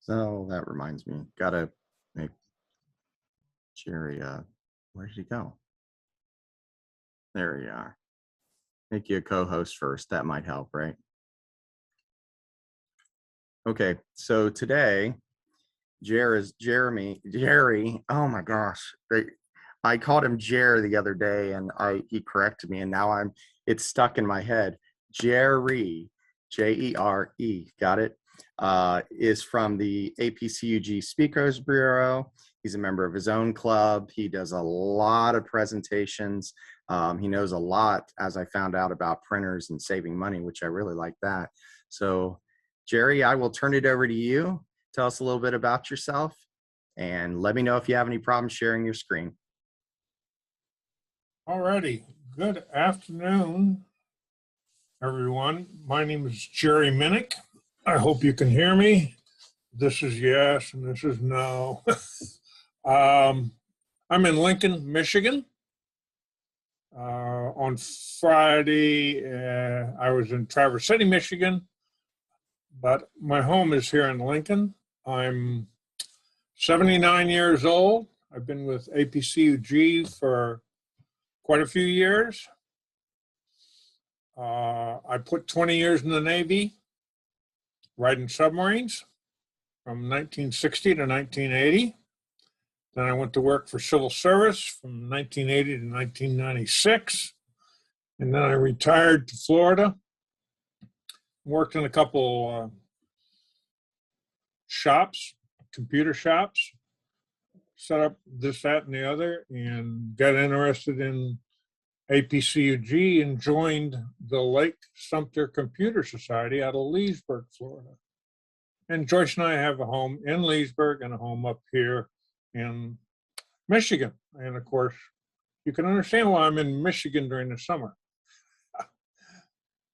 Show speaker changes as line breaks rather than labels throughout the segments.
So that reminds me, gotta make Jerry, where did he go? There you are. Make you a co-host first. That might help, right? Okay, so today, Jerry. Oh my gosh. I called him Jer the other day and he corrected me and now it's stuck in my head. Jerry, Jere, got it? Is from the APCUG Speakers Bureau. He's a member of his own club. He does a lot of presentations. He knows a lot, as I found out, about printers and saving money, which I really like that. So, Jerry, I will turn it over to you. Tell us a little bit about yourself and let me know if you have any problems sharing your screen.
Alrighty, good afternoon, everyone. My name is Jerry Minnick. I hope you can hear me. This is yes and this is no. I'm in Lincoln, Michigan. On Friday, I was in Traverse City, Michigan, but my home is here in Lincoln. I'm 79 years old. I've been with APCUG for quite a few years. I put 20 years in the Navy, riding submarines from 1960 to 1980. Then I went to work for civil service from 1980 to 1996. And then I retired to Florida, worked in a couple shops, computer shops, set up this, that, and the other, and got interested in APCUG and joined the Lake Sumter Computer Society out of Leesburg, Florida. And Joyce and I have a home in Leesburg and a home up here in Michigan. And of course, you can understand why I'm in Michigan during the summer.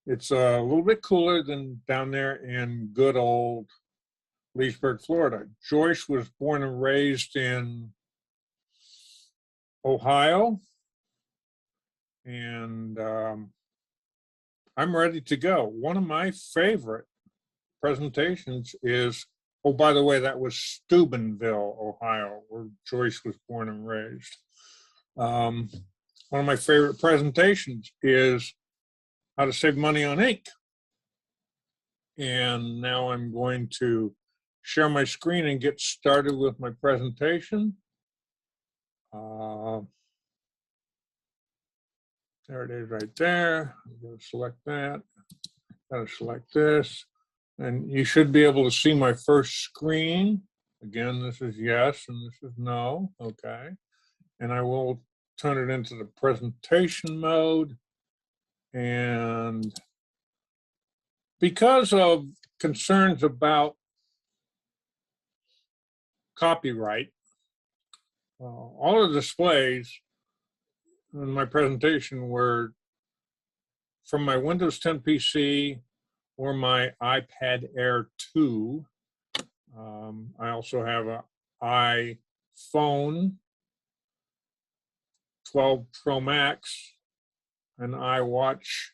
It's a little bit cooler than down there in good old Leesburg, Florida. Joyce was born and raised in Ohio. And I'm ready to go. One of my favorite presentations is, oh, by the way, that was Steubenville, Ohio, where Joyce was born and raised. One of my favorite presentations is how to save money on ink. And now I'm going to share my screen and get started with my presentation. There it is right there. I'm going to select that. Got to select this. And you should be able to see my first screen. Again, this is yes and this is no. Okay. And I will turn it into the presentation mode. And because of concerns about copyright, all the displays in my presentation were from my Windows 10 PC or my iPad Air 2. I also have an iPhone 12 Pro Max, an iWatch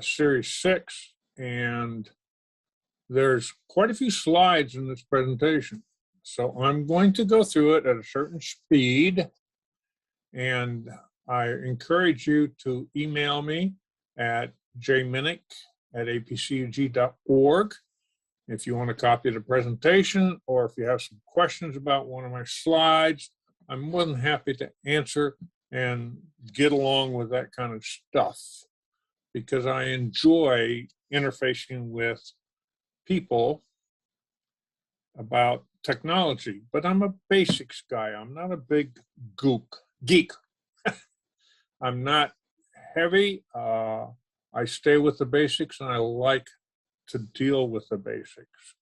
Series 6, and there's quite a few slides in this presentation. So I'm going to go through it at a certain speed. And I encourage you to email me at jminnick@apcug.org if you want a copy of the presentation, or if you have some questions about one of my slides. I'm more than happy to answer and get along with that kind of stuff because I enjoy interfacing with people about technology. But I'm a basics guy. I'm not a big geek. I'm not heavy. I stay with the basics and I like to deal with the basics.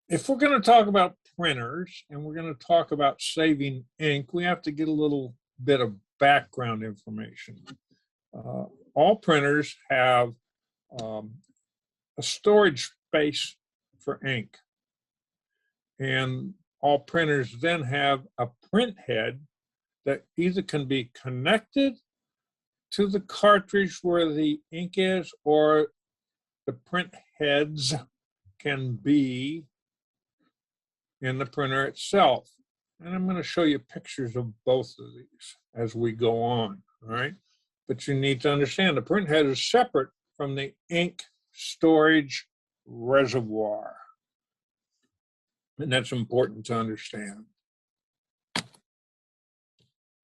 If we're going to talk about printers and we're going to talk about saving ink, we have to get a little bit of background information. All printers have a storage space for ink. And all printers then have a print head that either can be connected to the cartridge where the ink is, or the print heads can be in the printer itself. And I'm going to show you pictures of both of these as we go on, all right? But you need to understand the print head is separate from the ink storage reservoir. And that's important to understand.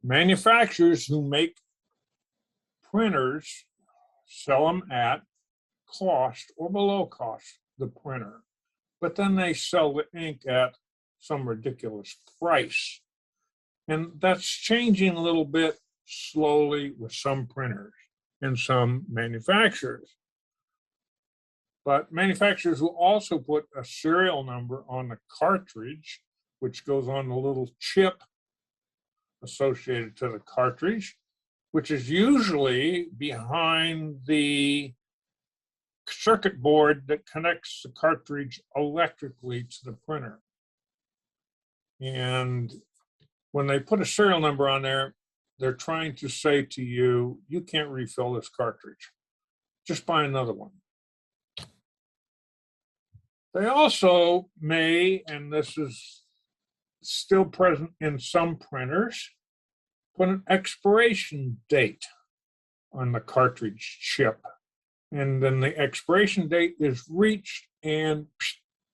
Manufacturers who make printers sell them at cost or below cost, the printer. But then they sell the ink at some ridiculous price. And that's changing a little bit slowly with some printers and some manufacturers. But manufacturers will also put a serial number on the cartridge, which goes on the little chip associated to the cartridge, which is usually behind the circuit board that connects the cartridge electrically to the printer. And when they put a serial number on there, they're trying to say to you, you can't refill this cartridge. Just buy another one. They also may, and this is still present in some printers, put an expiration date on the cartridge chip. And then the expiration date is reached and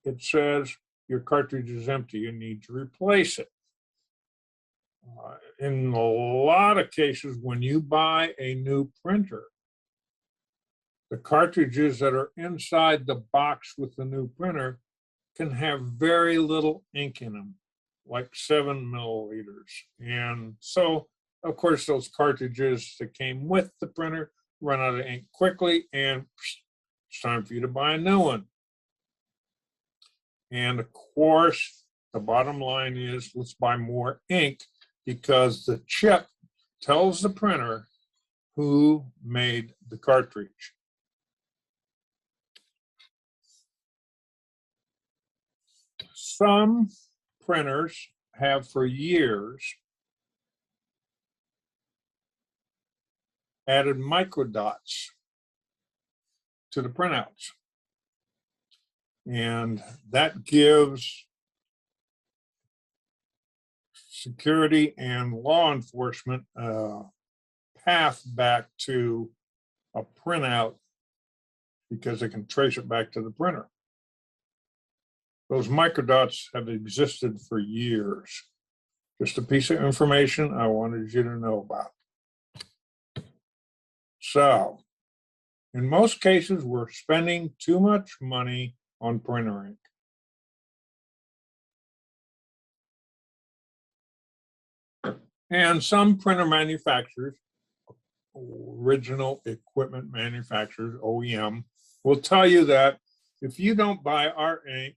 it says your cartridge is empty, you need to replace it. In a lot of cases, when you buy a new printer, the cartridges that are inside the box with the new printer can have very little ink in them, like 7 milliliters. And so, of course, those cartridges that came with the printer run out of ink quickly, and it's time for you to buy a new one. And of course, the bottom line is let's buy more ink, because the chip tells the printer who made the cartridge. Some printers have for years added microdots to the printouts. And that gives security and law enforcement a path back to a printout because they can trace it back to the printer. Those microdots have existed for years. Just a piece of information I wanted you to know about. So, in most cases, we're spending too much money on printer ink. And some printer manufacturers, original equipment manufacturers, OEM, will tell you that if you don't buy our ink,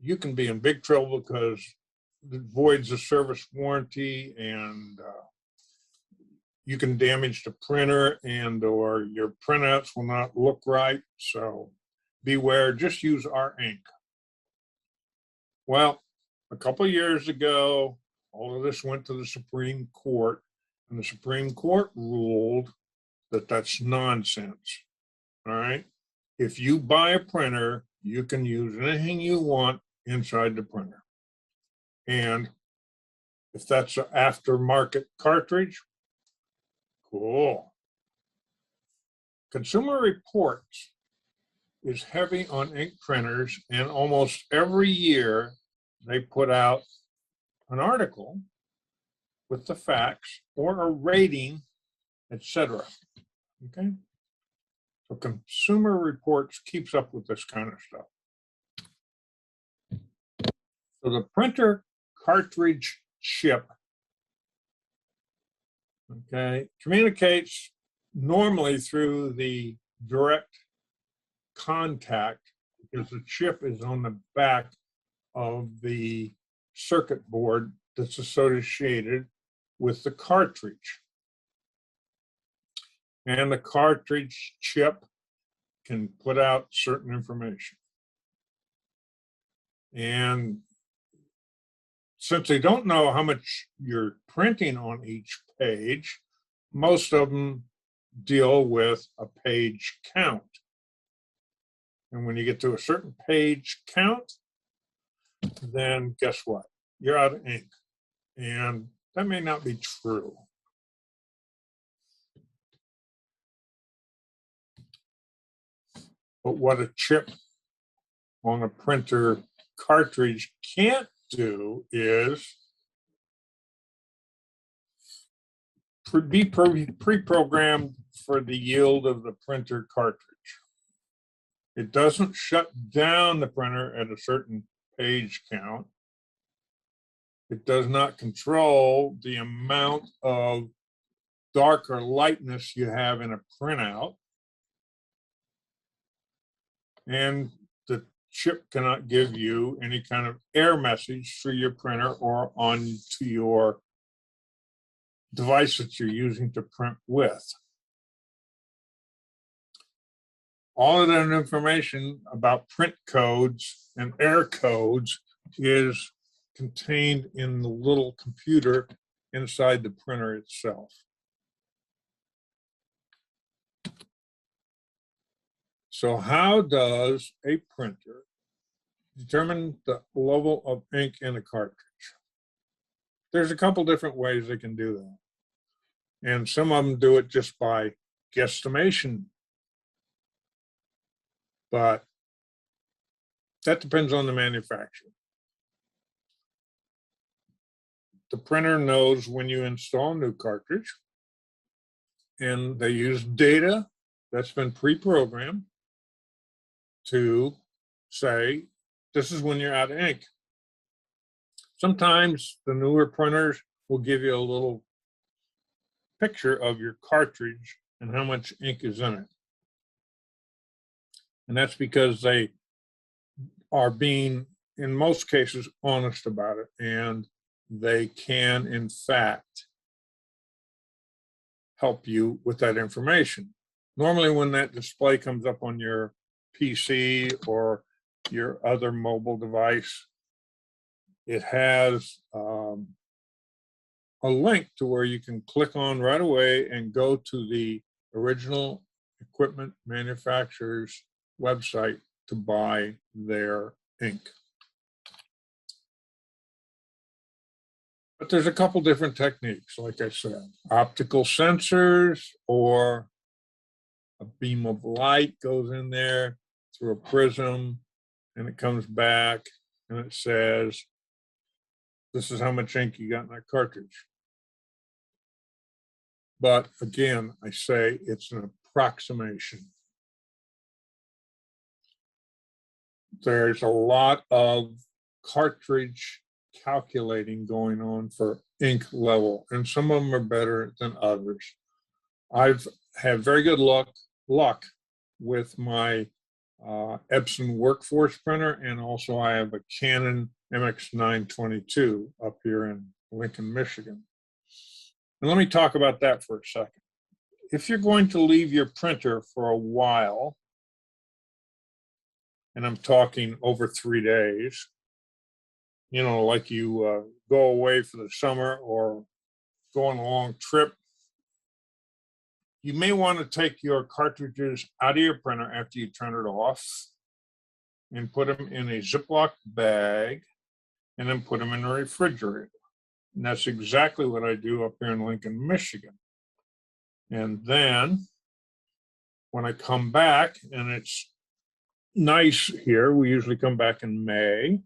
you can be in big trouble because it voids the service warranty, and you can damage the printer, and or your printouts will not look right. So beware, just use our ink. Well, a couple of years ago, all of this went to the Supreme Court, and the Supreme Court ruled that that's nonsense. All right. If you buy a printer, you can use anything you want inside the printer. And if that's an aftermarket cartridge, cool. Consumer Reports is heavy on ink printers, and almost every year they put out an article with the facts or a rating, etc. Okay? So Consumer Reports keeps up with this kind of stuff. So the printer cartridge chip, okay, communicates normally through the direct contact, because the chip is on the back of the circuit board that's associated with the cartridge. And the cartridge chip can put out certain information. And since they don't know how much you're printing on each page, most of them deal with a page count. And when you get to a certain page count, then guess what? You're out of ink. And that may not be true. But what a chip on a printer cartridge can't do is be pre-programmed for the yield of the printer cartridge. It doesn't shut down the printer at a certain page count. It does not control the amount of dark or lightness you have in a printout. And the chip cannot give you any kind of error message through your printer or onto your device that you're using to print with. All of that information about print codes and error codes is contained in the little computer inside the printer itself. So how does a printer determine the level of ink in a cartridge? There's a couple different ways they can do that. And some of them do it just by guesstimation. But that depends on the manufacturer. The printer knows when you install a new cartridge, and they use data that's been pre-programmed to say, this is when you're out of ink. Sometimes the newer printers will give you a little picture of your cartridge and how much ink is in it. And that's because they are being, in most cases, honest about it. And they can, in fact, help you with that information. Normally, when that display comes up on your PC or your other mobile device, it has a link to where you can click on right away and go to the original equipment manufacturer's website to buy their ink. But there's a couple different techniques, like I said, optical sensors, or a beam of light goes in there through a prism and it comes back and it says, this is how much ink you got in that cartridge. But again, I say it's an approximation. There's a lot of cartridge calculating going on for ink level, and some of them are better than others. I've had very good luck with my Epson Workforce printer, and also I have a Canon MX922 up here in Lincoln, Michigan. And let me talk about that for a second. If you're going to leave your printer for a while, and I'm talking over 3 days, you know, like you go away for the summer or go on a long trip, you may want to take your cartridges out of your printer after you turn it off and put them in a Ziploc bag and then put them in the refrigerator. And that's exactly what I do up here in Lincoln, Michigan. And then when I come back, and it's nice here, we usually come back in May,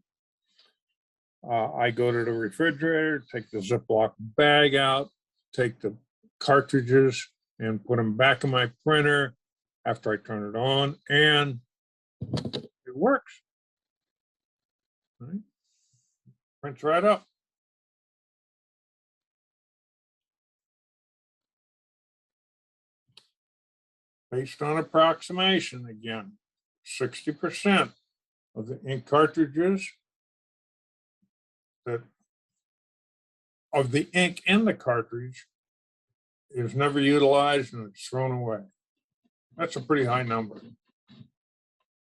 I go to the refrigerator, take the Ziploc bag out, take the cartridges and put them back in my printer after I turn it on, and it works. Right? Prints right up. Based on approximation, again, 60% of the ink cartridges of the ink in the cartridge is never utilized and it's thrown away. That's a pretty high number,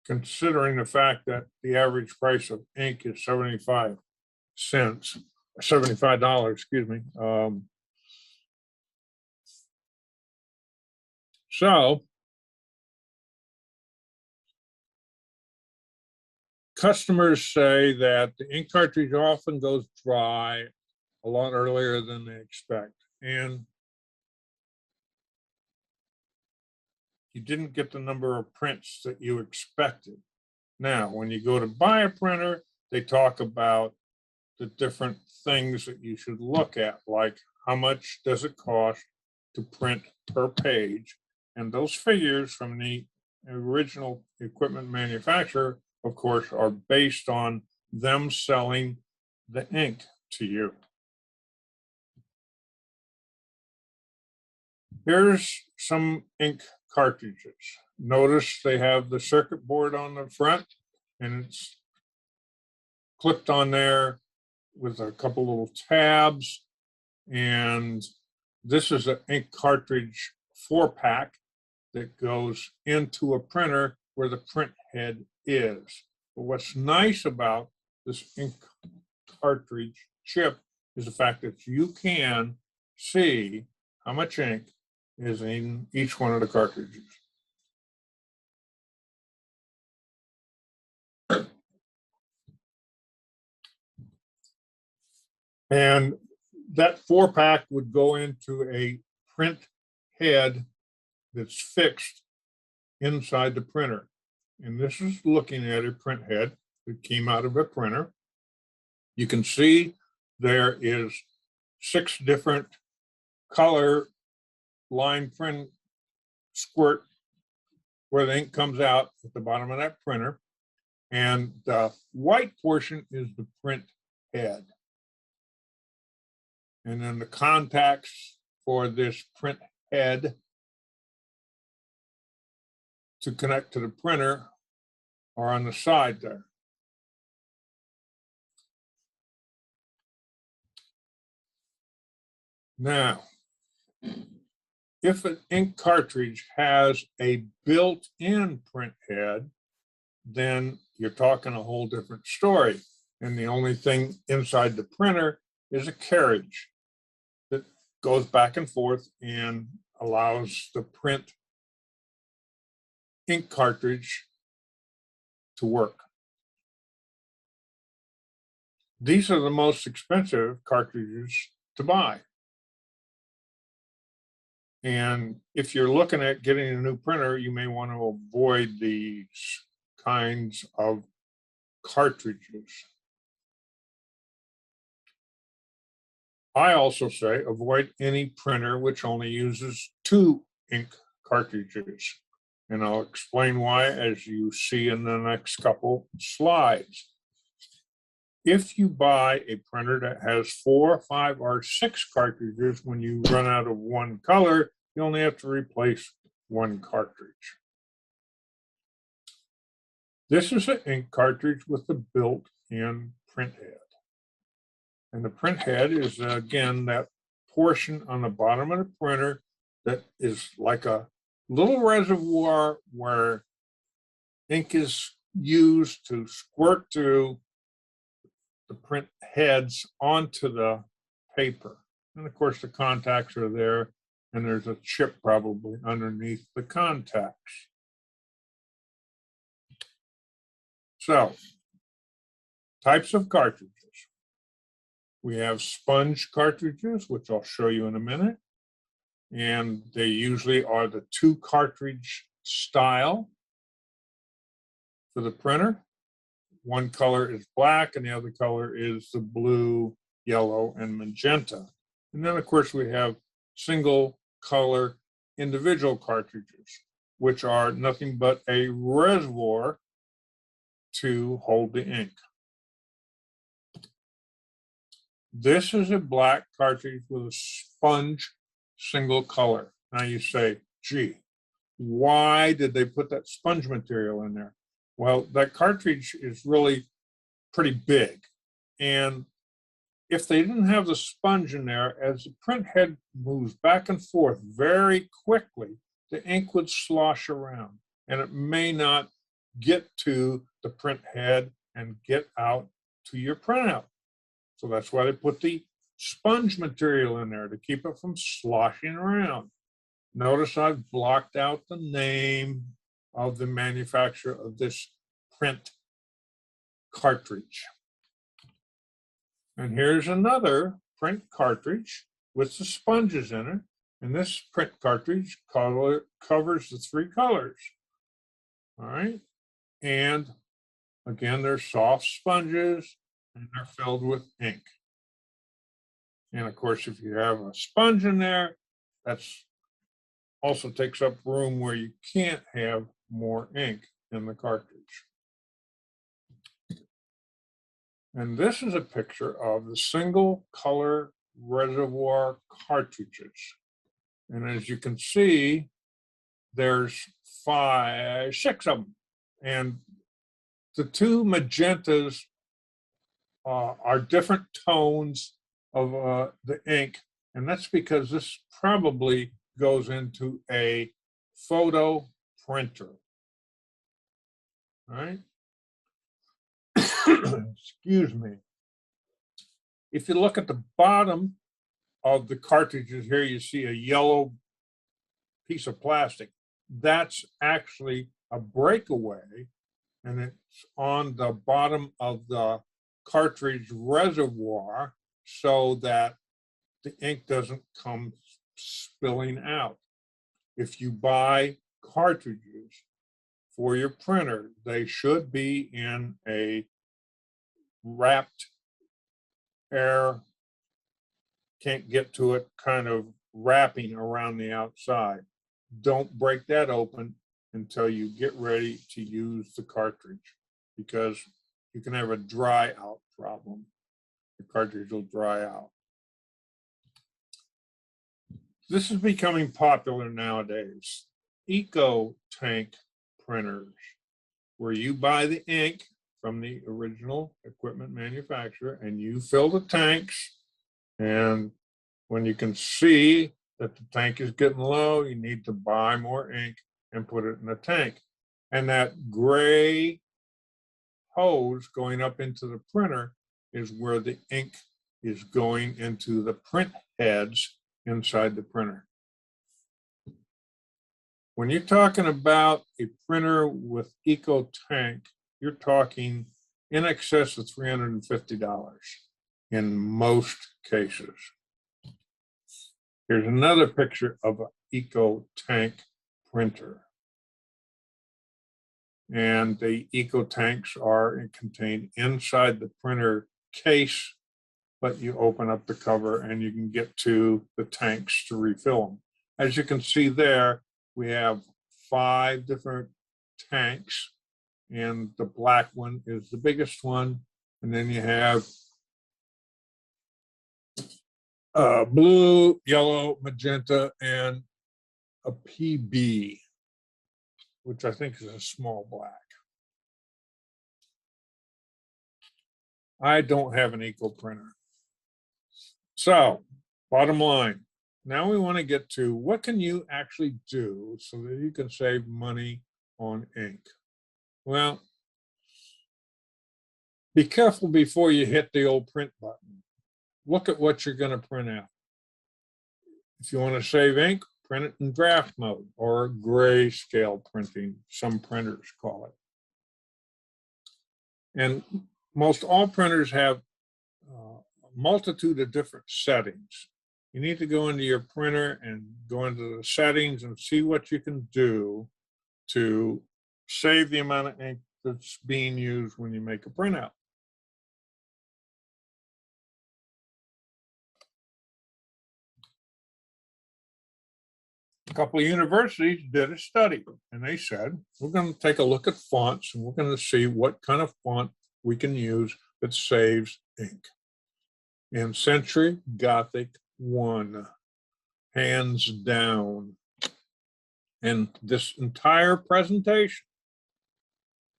considering the fact that the average price of ink is $75, excuse me. So customers say that the ink cartridge often goes dry a lot earlier than they expect. And you didn't get the number of prints that you expected. Now, when you go to buy a printer, they talk about the different things that you should look at, like how much does it cost to print per page? And those figures from the original equipment manufacturer, of course, are based on them selling the ink to you. Here's some ink cartridges. Notice they have the circuit board on the front, and it's clipped on there with a couple little tabs. And this is an ink cartridge 4-pack that goes into a printer where the print head is. But what's nice about this ink cartridge chip is the fact that you can see how much ink is in each one of the cartridges. And that 4-pack would go into a print head that's fixed inside the printer. And this is looking at a print head that came out of a printer. You can see there is 6 different color line print squirt where the ink comes out at the bottom of that printer. And the white portion is the print head. And then the contacts for this print head to connect to the printer are on the side there. Now, if an ink cartridge has a built-in print head, then you're talking a whole different story. And the only thing inside the printer is a carriage that goes back and forth and allows the print ink cartridge to work. These are the most expensive cartridges to buy. And if you're looking at getting a new printer, you may want to avoid these kinds of cartridges. I also say avoid any printer which only uses 2 ink cartridges. And I'll explain why as you see in the next couple slides. If you buy a printer that has 4, 5, or 6 cartridges, when you run out of one color, you only have to replace 1 cartridge. This is an ink cartridge with the built-in print head. And the print head is, again, that portion on the bottom of the printer that is like a little reservoir where ink is used to squirt through the print heads onto the paper. And of course, the contacts are there, and there's a chip probably underneath the contacts. So, types of cartridges. We have sponge cartridges, which I'll show you in a minute. And they usually are the 2 cartridge style for the printer. One color is black and the other color is the blue, yellow, and magenta. And then of course we have single color individual cartridges, which are nothing but a reservoir to hold the ink. This is a black cartridge with a sponge single color. Now you say, gee, why did they put that sponge material in there? Well, that cartridge is really pretty big. And if they didn't have the sponge in there, as the print head moves back and forth very quickly, the ink would slosh around and it may not get to the print head and get out to your printout. So that's why they put the sponge material in there to keep it from sloshing around. Notice I've blocked out the name of the manufacturer of this print cartridge. And here's another print cartridge with the sponges in it. And this print cartridge covers the 3 colors. All right. And again, they're soft sponges and they're filled with ink. And of course, if you have a sponge in there, that's also takes up room where you can't have more ink in the cartridge. And this is a picture of the single color reservoir cartridges. And as you can see, there's 6 of them. And the 2 magentas are different tones of the ink. And that's because this probably goes into a photo printer. All right. Excuse me. If you look at the bottom of the cartridges here, you see a yellow piece of plastic. That's actually a breakaway, and it's on the bottom of the cartridge reservoir so that the ink doesn't come spilling out. If you buy cartridges for your printer, they should be in a wrapped air, can't get to it kind of wrapping around the outside. Don't break that open until you get ready to use the cartridge, because you can have a dry out problem. The cartridge will dry out. This is becoming popular nowadays. Eco tank printers, where you buy the ink from the original equipment manufacturer and you fill the tanks. And when you can see that the tank is getting low, you need to buy more ink and put it in the tank. And that gray hose going up into the printer is where the ink is going into the print heads inside the printer. When you're talking about a printer with Eco Tank, you're talking in excess of $350 in most cases. Here's another picture of an Eco Tank printer. And the Eco Tanks are contained inside the printer case, but you open up the cover and you can get to the tanks to refill them. As you can see there, we have 5 different tanks, and the black one is the biggest one. And then you have blue, yellow, magenta, and a PB, which I think is a small black. I don't have an Eco printer. So, bottom line, now we want to get to what can you actually do so that you can save money on ink. Well, be careful before you hit the old print button. Look at what you're going to print out. If you want to save ink, print it in draft mode or grayscale printing, some printers call it. And most all printers have a multitude of different settings. You need to go into your printer and go into the settings and see what you can do to save the amount of ink that's being used when you make a printout. A couple of universities did a study, and they said, we're going to take a look at fonts and we're going to see what kind of font we can use that saves ink. And Century Gothic won, hands down. And this entire presentation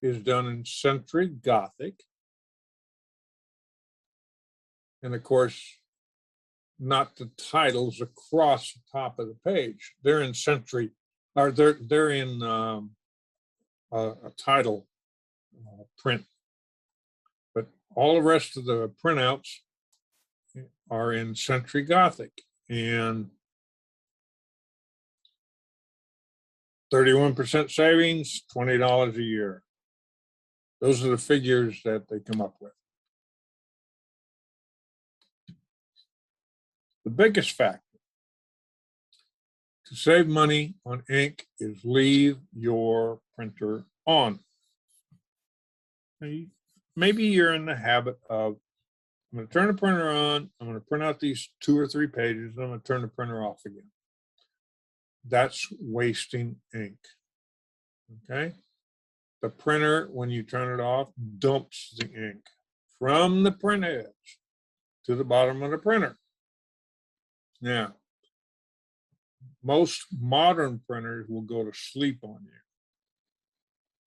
is done in Century Gothic. And of course, not the titles across the top of the page. They're in Century, or they're in a title print. But all the rest of the printouts are in Century Gothic, and 31% savings, $20 a year. Those are the figures that they come up with. The biggest factor to save money on ink is leave your printer on. Maybe you're in the habit of, I'm going to turn the printer on, I'm going to print out these 2 or 3 pages, and I'm going to turn the printer off again. That's wasting ink. Okay? The printer, when you turn it off, dumps the ink from the print heads to the bottom of the printer. Now, most modern printers will go to sleep on you.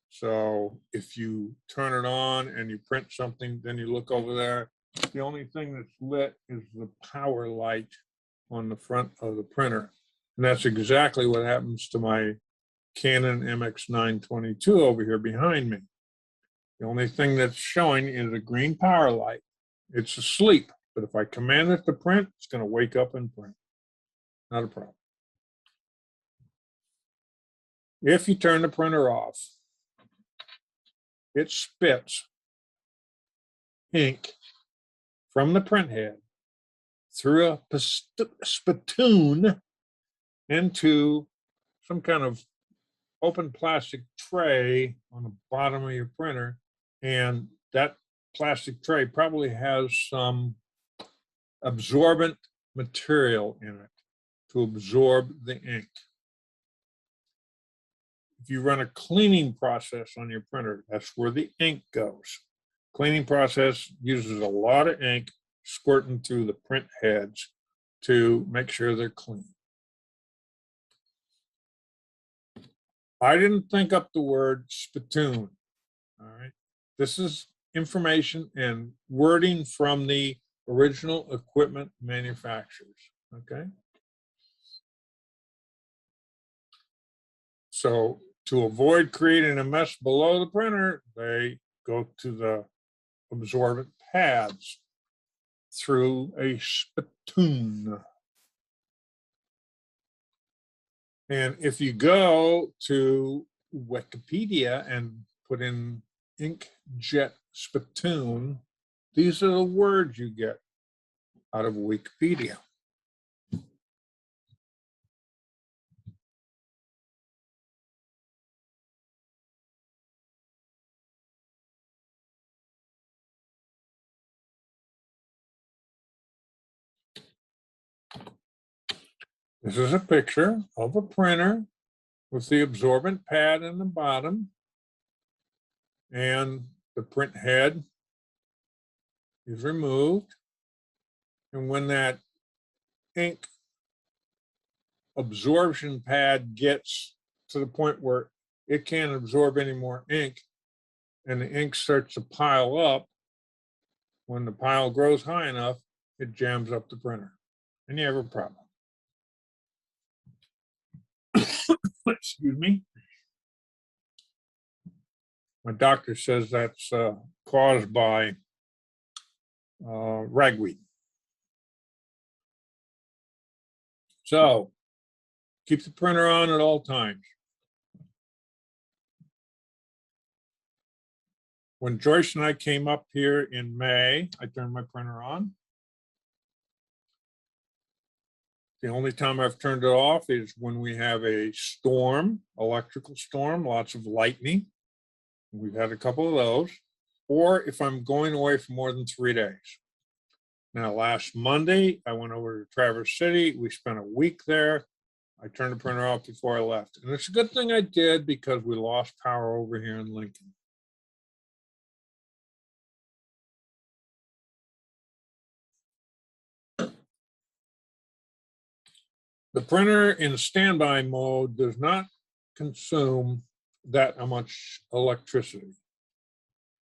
So if you turn it on and you print something, then you look over there, the only thing that's lit is the power light on the front of the printer. And that's exactly what happens to my Canon MX922 over here behind me. The only thing that's showing is a green power light. It's asleep, but if I command it to print, it's going to wake up and print. Not a problem. If you turn the printer off, it spits ink from the print head through a spittoon into some kind of open plastic tray on the bottom of your printer. And that plastic tray probably has some absorbent material in it to absorb the ink. If you run a cleaning process on your printer, that's where the ink goes. Cleaning process uses a lot of ink squirting through the print heads to make sure they're clean. I didn't think up the word spittoon. All right. This is information and wording from the original equipment manufacturers. Okay. So to avoid creating a mess below the printer, they go to the absorbent pads through a spittoon. And if you go to Wikipedia and put in inkjet spittoon, these are the words you get out of Wikipedia. This is a picture of a printer with the absorbent pad in the bottom, and the print head is removed. And when that ink absorption pad gets to the point where it can't absorb any more ink, and the ink starts to pile up, when the pile grows high enough, it jams up the printer, and you have a problem. Excuse me. My doctor says that's caused by ragweed. So keep the printer on at all times. When Joyce and I came up here in May, I turned my printer on. The only time I've turned it off is when we have a storm, electrical storm, lots of lightning. We've had a couple of those. Or if I'm going away for more than 3 days. Now, last Monday, I went over to Traverse City. We spent a week there. I turned the printer off before I left. And it's a good thing I did because we lost power over here in Lincoln. The printer in standby mode does not consume that much electricity.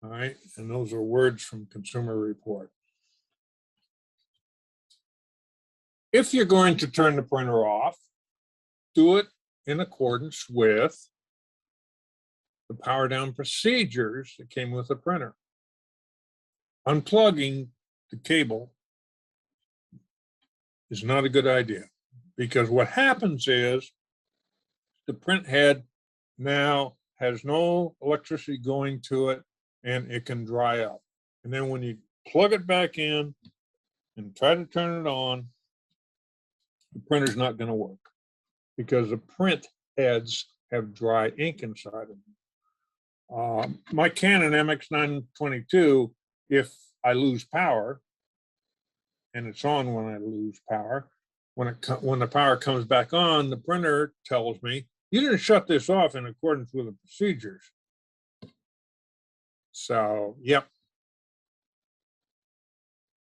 All right, and those are words from Consumer Report. If you're going to turn the printer off, do it in accordance with the power down procedures that came with the printer. Unplugging the cable is not a good idea. Because what happens is the print head now has no electricity going to it, and it can dry up. And then when you plug it back in and try to turn it on, the printer's not going to work because the print heads have dry ink inside of them. My Canon MX922, if I lose power, and it's on when I lose power, when the power comes back on, the printer tells me, you didn't shut this off in accordance with the procedures. So, yep.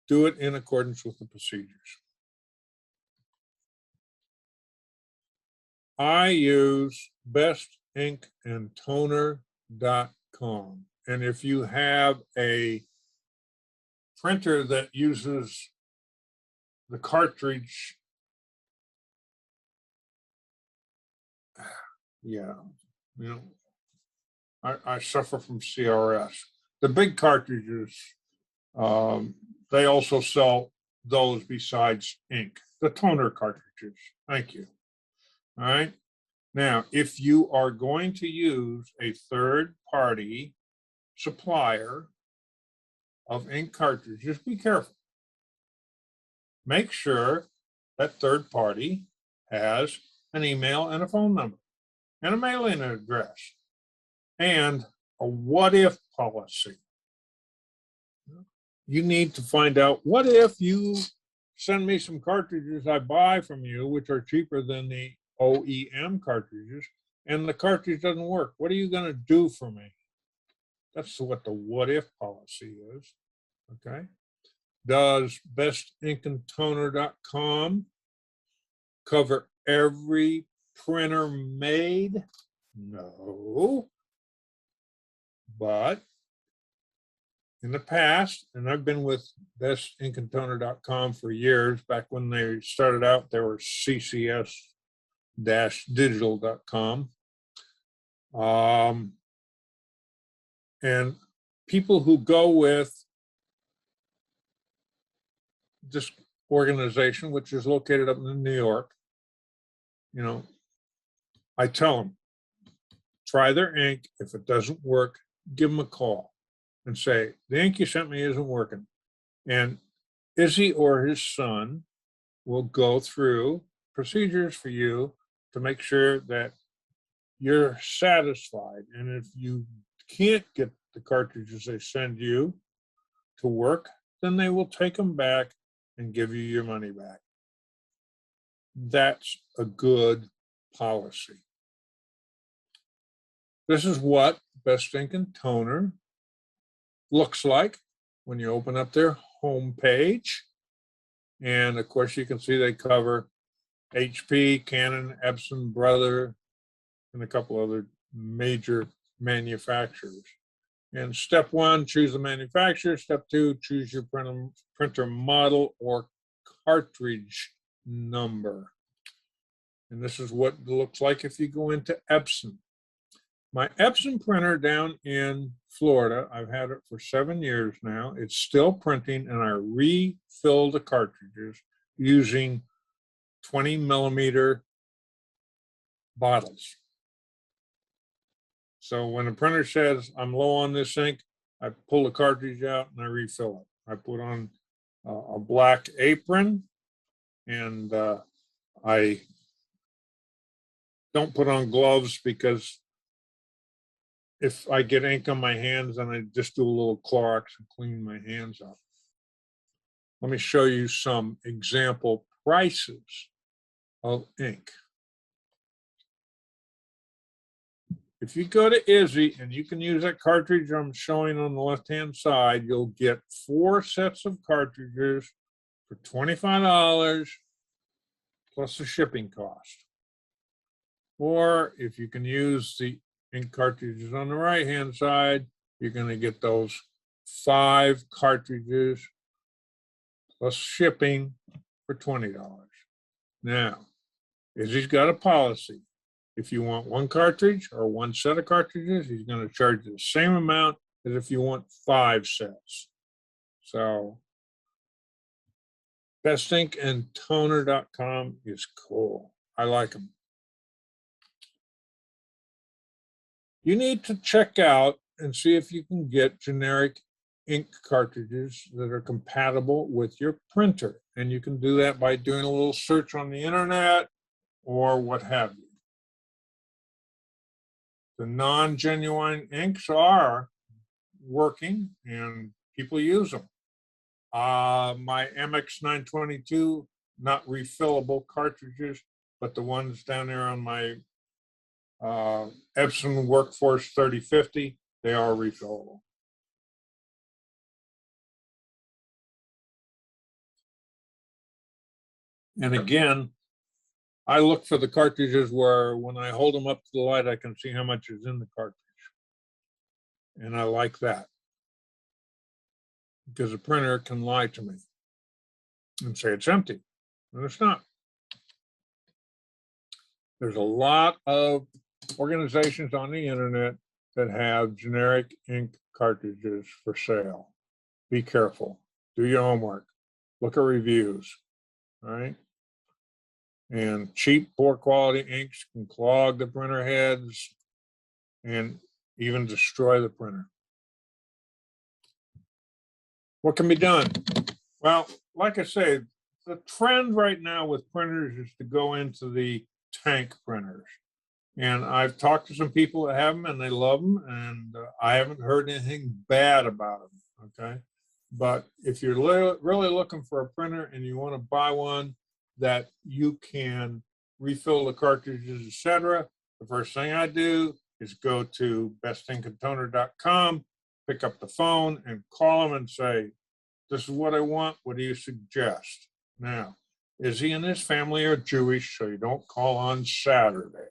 Do it in accordance with the procedures. I use bestinkandtoner.com. And if you have a printer that uses the cartridge, yeah, you know, I suffer from CRS. The big cartridges, they also sell those besides ink, the toner cartridges. Thank you. All right. Now, if you are going to use a third-party supplier of ink cartridges, be careful. Make sure that third party has an email and a phone number and a mailing address and a what-if policy. You need to find out, what if you send me some cartridges I buy from you, which are cheaper than the OEM cartridges, and the cartridge doesn't work? What are you going to do for me? That's what the what-if policy is, okay? Does bestinkandtoner.com cover every printer made? No. But in the past, and I've been with bestinkandtoner.com for years, back when they started out, they were ccs-digital.com. And people who go with this organization, which is located up in New York, you know, I tell them, try their ink. If it doesn't work, give them a call and say, the ink you sent me isn't working. And Izzy or his son will go through procedures for you to make sure that you're satisfied. And if you can't get the cartridges they send you to work, then they will take them back and give you your money back. That's a good policy. This is what Best Ink and Toner looks like when you open up their homepage. And of course, you can see they cover HP, Canon, Epson, Brother, and a couple other major manufacturers. And step one, choose the manufacturer. Step two, choose your printer model or cartridge number. And this is what it looks like if you go into Epson. My Epson printer down in Florida, I've had it for 7 years now. It's still printing, and I refill the cartridges using 20 millimeter bottles. So when the printer says I'm low on this ink, I pull the cartridge out and I refill it. I put on a black apron, and I don't put on gloves because if I get ink on my hands, then I just do a little Clorox and clean my hands up. Let me show you some example prices of ink. If you go to Izzy, and you can use that cartridge I'm showing on the left-hand side, you'll get 4 sets of cartridges for $25 plus the shipping cost. Or if you can use the ink cartridges on the right-hand side, you're going to get those 5 cartridges plus shipping for $20. Now, Izzy's got a policy. If you want 1 cartridge or 1 set of cartridges, he's going to charge you the same amount as if you want 5 sets. So bestinkandtoner.com is cool. I like them. You need to check out and see if you can get generic ink cartridges that are compatible with your printer. And you can do that by doing a little search on the internet or what have you. The non-genuine inks are working and people use them. My MX922, not refillable cartridges, but the ones down there on my Epson Workforce 3050, they are refillable. And again, I look for the cartridges where when I hold them up to the light, I can see how much is in the cartridge. And I like that, because the printer can lie to me and say it's empty, and it's not. There's a lot of organizations on the internet that have generic ink cartridges for sale. Be careful. Do your homework. Look at reviews. All right. And cheap, poor quality inks can clog the printer heads and even destroy the printer. What can be done? Well, like I say, the trend right now with printers is to go into the tank printers. And I've talked to some people that have them and they love them, and I haven't heard anything bad about them, okay? But if you're really looking for a printer and you want to buy one that you can refill the cartridges, etc., the first thing I do is go to bestinkontoner.com, pick up the phone and call them and say, this is what I want. What do you suggest? Now, is he and his family are Jewish, so you don't call on Saturday?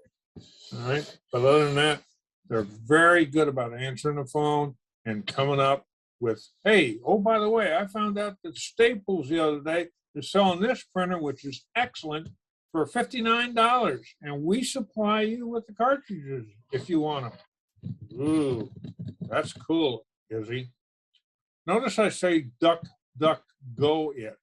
All right. But other than that, they're very good about answering the phone and coming up with, hey, oh, by the way, I found out that Staples the other day is selling this printer, which is excellent, for $59. And we supply you with the cartridges if you want them. Ooh, that's cool, Izzy. Notice I say duck, duck, go it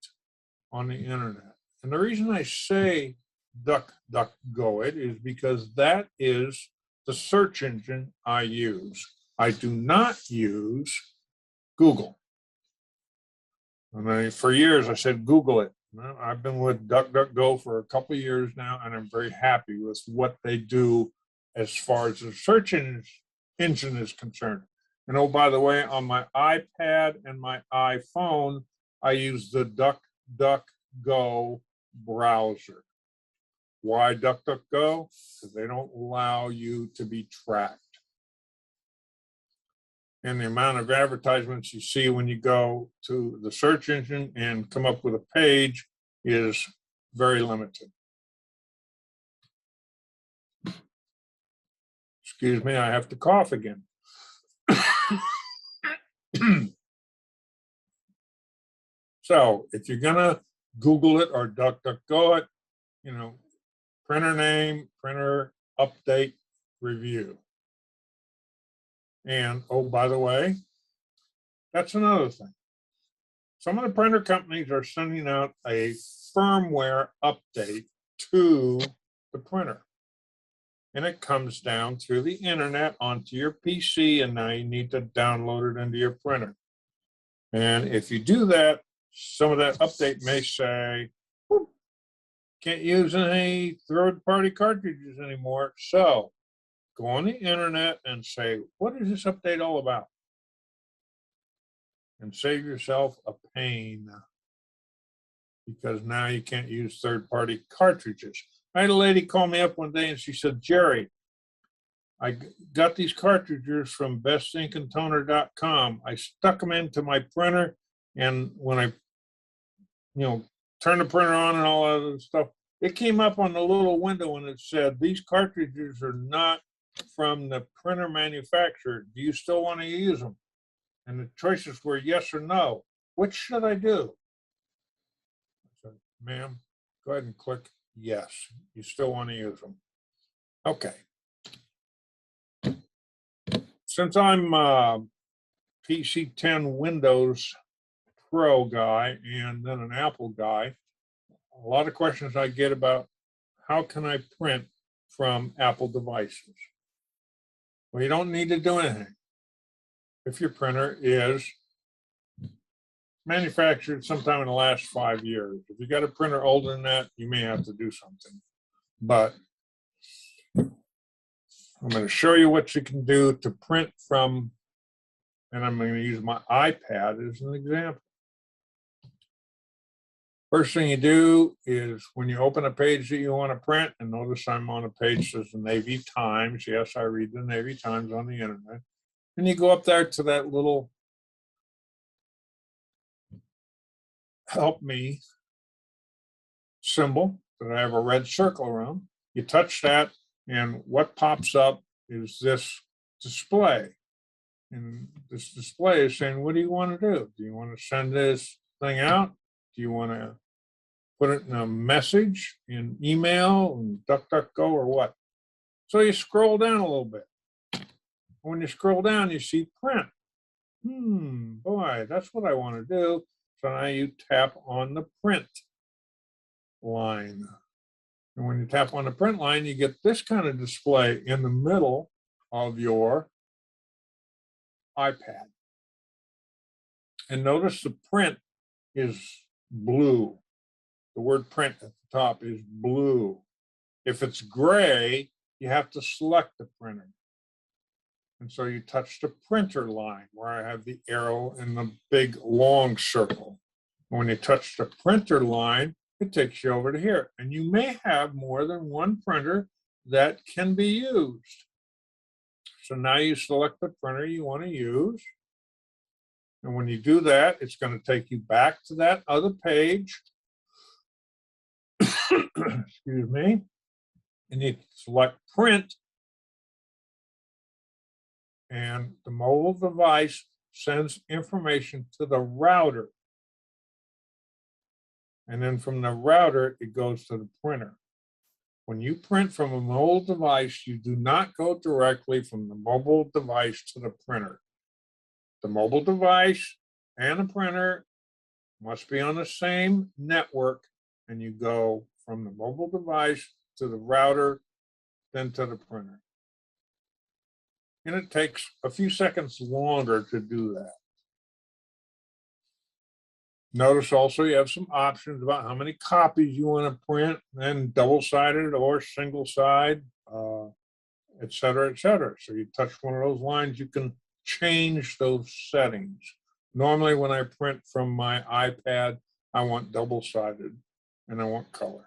on the internet. And the reason I say duck, duck, go it is because that is the search engine I use. I do not use Google. And for years I said Google it. I've been with DuckDuckGo for a couple of years now, and I'm very happy with what they do as far as the search engine is concerned. And oh, by the way, on my iPad and my iPhone, I use the DuckDuckGo browser. Why DuckDuckGo? Because they don't allow you to be tracked. And the amount of advertisements you see when you go to the search engine and come up with a page is very limited. Excuse me, I have to cough again. So if you're gonna Google it or DuckDuckGo it, you know, printer name, printer update, review. And oh, by the way, that's another thing. Some of the printer companies are sending out a firmware update to the printer. And it comes down through the internet onto your PC, and now you need to download it into your printer. And if you do that, some of that update may say, can't use any third-party cartridges anymore. So go on the internet and say, what is this update all about? And save yourself a pain, because now you can't use third-party cartridges. I had a lady call me up one day and she said, Jerry, I got these cartridges from bestinkontoner.com. I stuck them into my printer, and when I, turned the printer on and all that other stuff, it came up on the little window and it said, these cartridges are not from the printer manufacturer. Do you still want to use them? And the choices were yes or no. Which should I do? I said, ma'am, go ahead and click yes. You still want to use them. Okay. Since I'm a PC 10 Windows Pro guy and then an Apple guy, a lot of questions I get about how can I print from Apple devices? Well, you don't need to do anything. if your printer is manufactured sometime in the last 5 years. If you got a printer older than that, you may have to do something. But I'm going to show you what you can do to print from, and I'm going to use my iPad as an example. First thing you do is when you open a page that you want to print, and notice I'm on a page that says the Navy Times. Yes, I read the Navy Times on the internet. And you go up there to that little help me symbol that I have a red circle around. You touch that, and what pops up is this display. And this display is saying, what do you want to do? Do you want to send this thing out? Do you want to put it in a message, in email, and DuckDuckGo, or what? So you scroll down a little bit. When you scroll down, you see print. Boy, that's what I want to do. So now you tap on the print line. And when you tap on the print line, you get this kind of display in the middle of your iPad. And notice the print is blue. The word print at the top is blue. If it's gray, you have to select the printer. And so you touch the printer line where I have the arrow and the big long circle. When you touch the printer line, it takes you over to here. And you may have more than one printer that can be used. So now you select the printer you want to use. And when you do that, it's going to take you back to that other page. Excuse me. And you select print. And the mobile device sends information to the router. And then from the router, it goes to the printer. When you print from a mobile device, you do not go directly from the mobile device to the printer. The mobile device and the printer must be on the same network, and you go from the mobile device to the router, then to the printer. And it takes a few seconds longer to do that. Notice also you have some options about how many copies you want to print, and double-sided or single-side, et cetera, et cetera. So you touch one of those lines, you can change those settings. Normally when I print from my iPad, I want double-sided and I want color.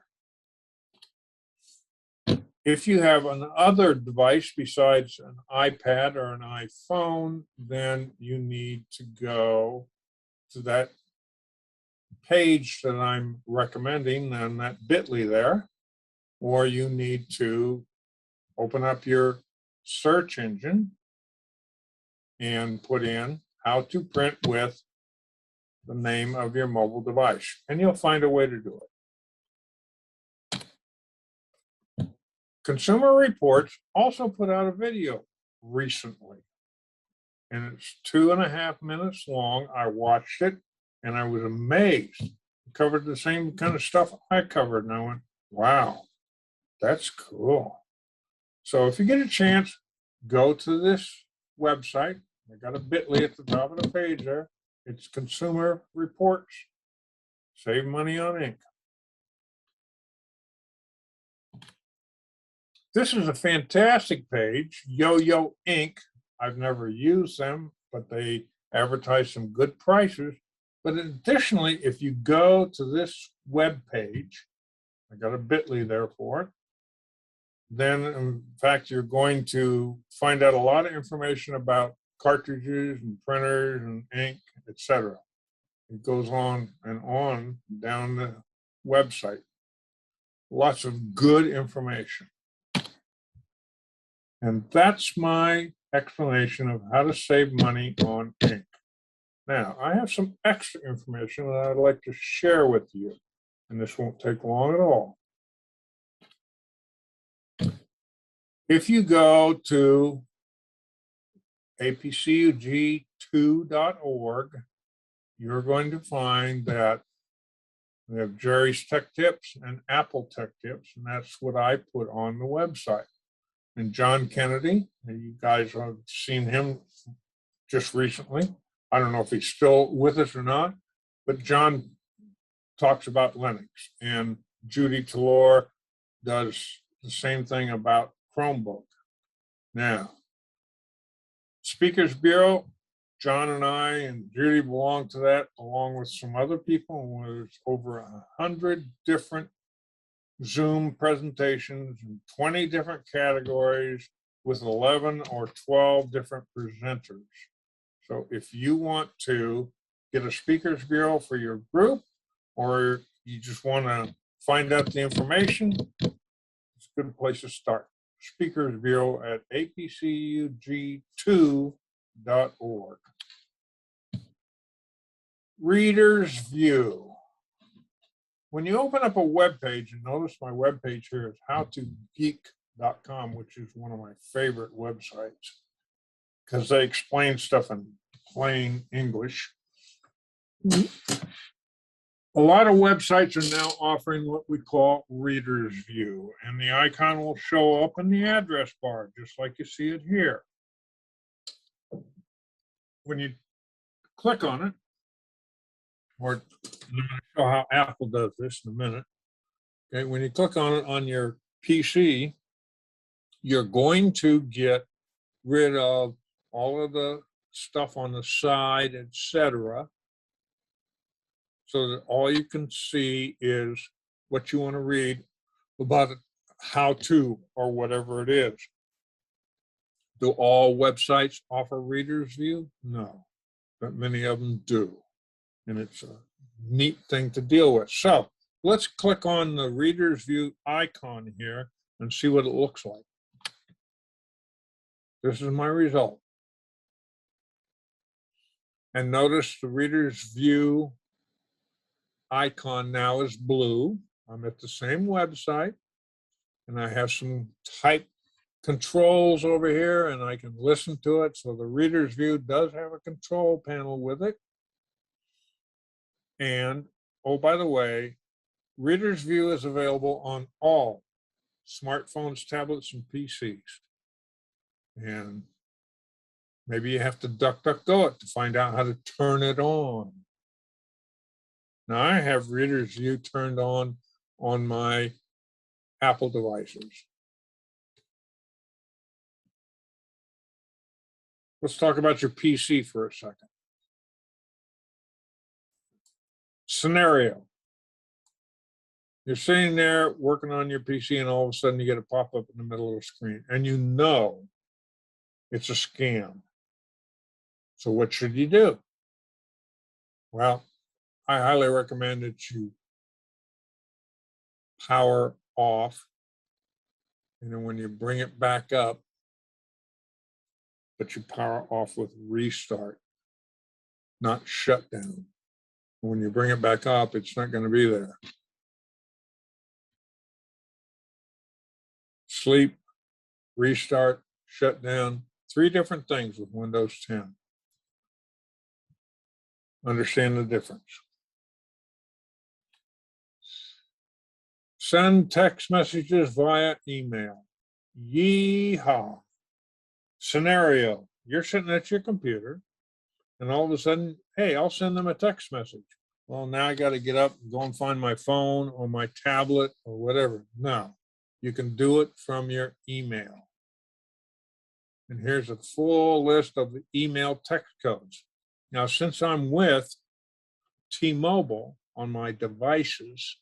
If you have another device besides an iPad or an iPhone, then you need to go to that page that I'm recommending, and that bit.ly there, or you need to open up your search engine and put in how to print with the name of your mobile device, and you'll find a way to do it. Consumer Reports also put out a video recently, and it's 2.5 minutes long. I watched it and I was amazed. It covered the same kind of stuff I covered, and I went, wow, that's cool. So if you get a chance, go to this website. I got a bit.ly at the top of the page there. It's Consumer Reports. Save money on ink. This is a fantastic page, Yo-Yo Ink. I've never used them, but they advertise some good prices. But additionally, if you go to this web page, I got a bit.ly there for it, then in fact, you're going to find out a lot of information about cartridges and printers and ink, etc. It goes on and on down the website. Lots of good information. And that's my explanation of how to save money on ink. Now, I have some extra information that I'd like to share with you, and this won't take long at all. If you go to apcug2.org, you're going to find that we have Jerry's Tech Tips and Apple Tech Tips, and that's what I put on the website. And John Kennedy, you guys have seen him just recently. I don't know if he's still with us or not, but John talks about Linux, and Judy Talor does the same thing about Chromebook. Now, Speakers Bureau, John and I and Judy belong to that, along with some other people. There's over 100 different Zoom presentations in 20 different categories with 11 or 12 different presenters. So if you want to get a Speakers Bureau for your group, or you just want to find out the information, it's a good place to start. Speakers Bureau at apcug2.org. Reader's View. When you open up a web page, and notice my web page here is howtogeek.com, which is one of my favorite websites because they explain stuff in plain English. A lot of websites are now offering what we call Reader's View, and the icon will show up in the address bar, just like you see it here. When you click on it, or I'm going to show how Apple does this in a minute. Okay, when you click on it on your PC, you're going to get rid of all of the stuff on the side, etc., so that all you can see is what you want to read about how to or whatever it is. Do all websites offer Reader's View? No, but many of them do. And it's a neat thing to deal with. So let's click on the Reader's View icon here and see what it looks like. This is my result. And notice the Reader's View icon now is blue. I'm at the same website, and I have some type controls over here, and I can listen to it. So the Reader's View does have a control panel with it. And, oh, by the way, Reader's View is available on all smartphones, tablets, and PCs. And maybe you have to DuckDuckGo it to find out how to turn it on. Now, I have Reader's View turned on my Apple devices. Let's talk about your PC for a second. Scenario. You're sitting there working on your PC, and all of a sudden you get a pop-up in the middle of the screen, and you know it's a scam. So what should you do? Well, I highly recommend that you power off, and then when you bring it back up, but you power off with restart, not shut down. When you bring it back up, it's not going to be there. Sleep, restart, shut down, 3 different things with Windows 10. Understand the difference. Send text messages via email. Yeehaw. Scenario, you're sitting at your computer, and all of a sudden, hey, I'll send them a text message. Well, now I got to get up and go and find my phone or my tablet or whatever. No, you can do it from your email. And here's a full list of the email text codes. Now, since I'm with T-Mobile on my devices,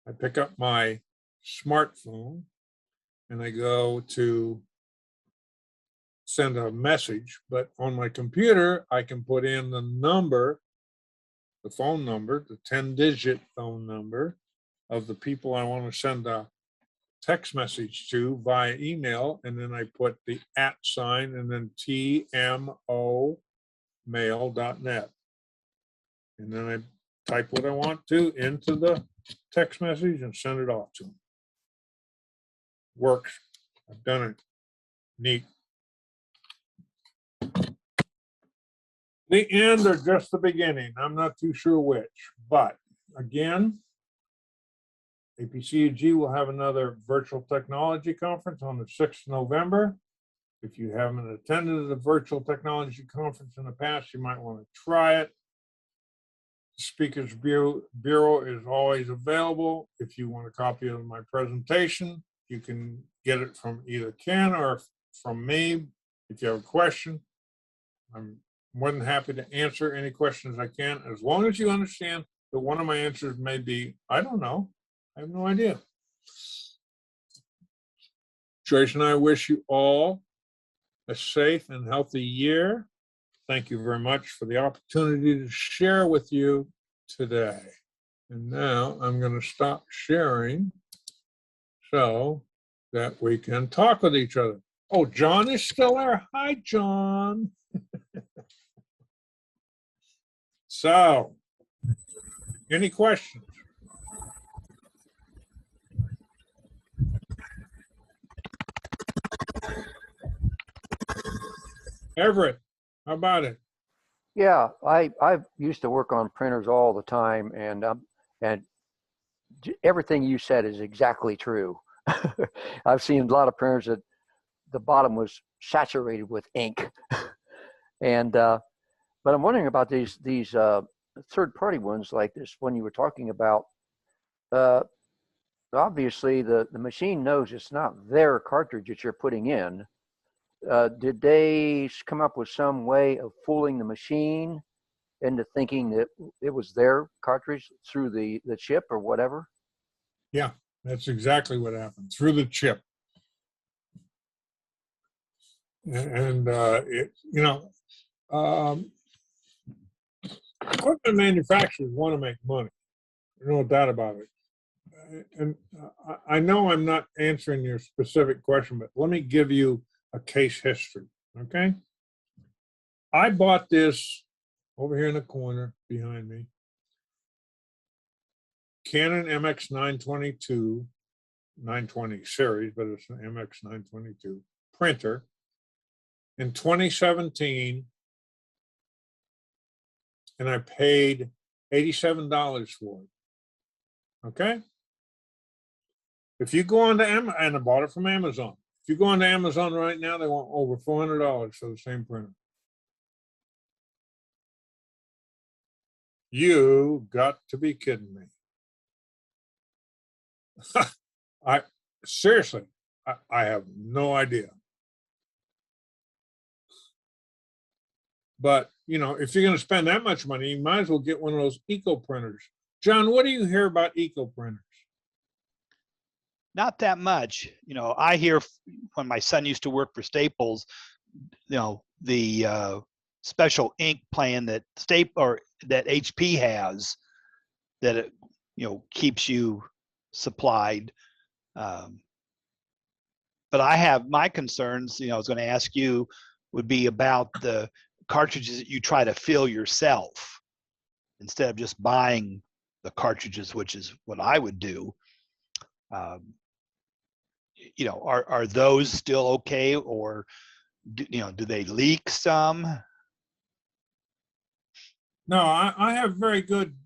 I pick up my smartphone and I go to send a message, but on my computer, I can put in the number, the phone number, the 10-digit phone number of the people I want to send a text message to via email, and then I put the @ sign and then tmomail.net. And then I type what I want to into the text message and send it off to them. Works. I've done it. Neat. The end or just the beginning. I'm not too sure which, but again, APCUG will have another virtual technology conference on the 6th of November. If you haven't attended a virtual technology conference in the past, you might want to try it. The Speakers Bureau is always available. If you want a copy of my presentation, you can get it from either Ken or from me. If you have a question, I'm more than happy to answer any questions I can, as long as you understand that one of my answers may be, I don't know, I have no idea. Joyce and I wish you all a safe and healthy year. Thank you very much for the opportunity to share with you today. And now I'm going to stop sharing so that we can talk with each other. Oh, John is still there. Hi, John. So, any questions? Everett, how about it?
Yeah, I used to work on printers all the time, and everything you said is exactly true. I've seen a lot of printers that the bottom was saturated with ink, and but I'm wondering about these third-party ones like this one you were talking about. Obviously, the machine knows it's not their cartridge that you're putting in. Did they come up with some way of fooling the machine into thinking that it was their cartridge through the chip or whatever?
Yeah, that's exactly what happened, through the chip. And equipment manufacturers want to make money. There's no doubt about it. And I know I'm not answering your specific question, but let me give you a case history, okay? I bought this over here in the corner behind me, Canon MX 922, 920 series, but it's an MX 922 printer in 2017, and I paid $87 for it, okay? If you go on to Amazon, and I bought it from Amazon. If you go on to Amazon right now, they want over $400 for the same printer. You got to be kidding me. Seriously, I have no idea. But, you know, if you're going to spend that much money, you might as well get one of those eco printers. John, what do you hear about eco printers?
Not that much. You know, I hear when my son used to work for Staples, you know, the special ink plan that that HP has, that it, you know, keeps you supplied. But I have my concerns. You know, I was going to ask you would be about the cartridges that you try to fill yourself instead of just buying the cartridges, which is what I would do. You know, are those still okay, or do they leak some?
No, I have very good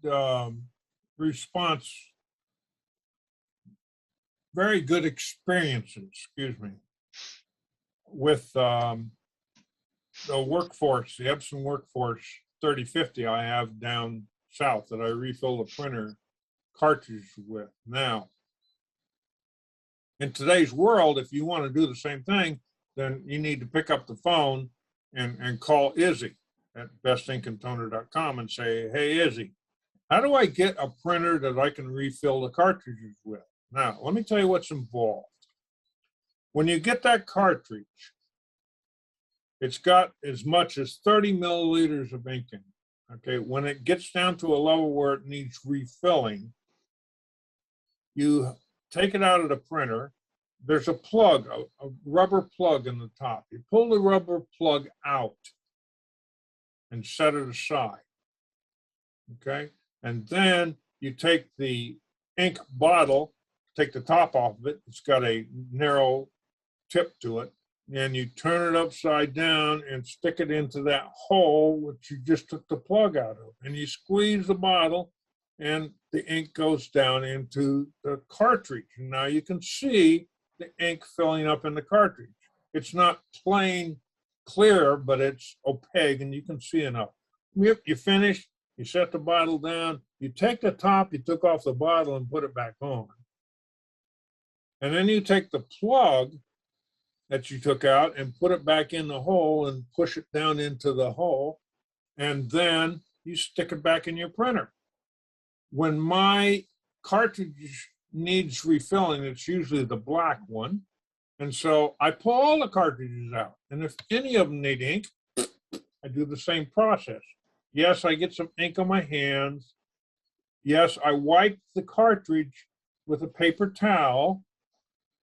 response, very good experiences, excuse me, with the workforce, the Epson Workforce 3050 I have down south that I refill the printer cartridge with. Now, in today's world, if you want to do the same thing, then you need to pick up the phone and call Izzy at bestinkintoner.com and say, hey, Izzy, how do I get a printer that I can refill the cartridges with? Now, let me tell you what's involved. When you get that cartridge, it's got as much as 30 milliliters of ink in it. Okay, when it gets down to a level where it needs refilling, you take it out of the printer. There's a plug, a rubber plug in the top. You pull the rubber plug out and set it aside, okay? And then you take the ink bottle, take the top off of it. It's got a narrow tip to it. And you turn it upside down and stick it into that hole which you just took the plug out of. And you squeeze the bottle and the ink goes down into the cartridge. And now you can see the ink filling up in the cartridge. It's not plain clear, but it's opaque and you can see enough. Yep, you finish, you set the bottle down, you take the top you took off the bottle and put it back on. And then you take the plug that you took out and put it back in the hole and push it down into the hole. And then you stick it back in your printer. When my cartridge needs refilling, it's usually the black one. And so I pull all the cartridges out. And if any of them need ink, I do the same process. Yes, I get some ink on my hands. Yes, I wipe the cartridge with a paper towel,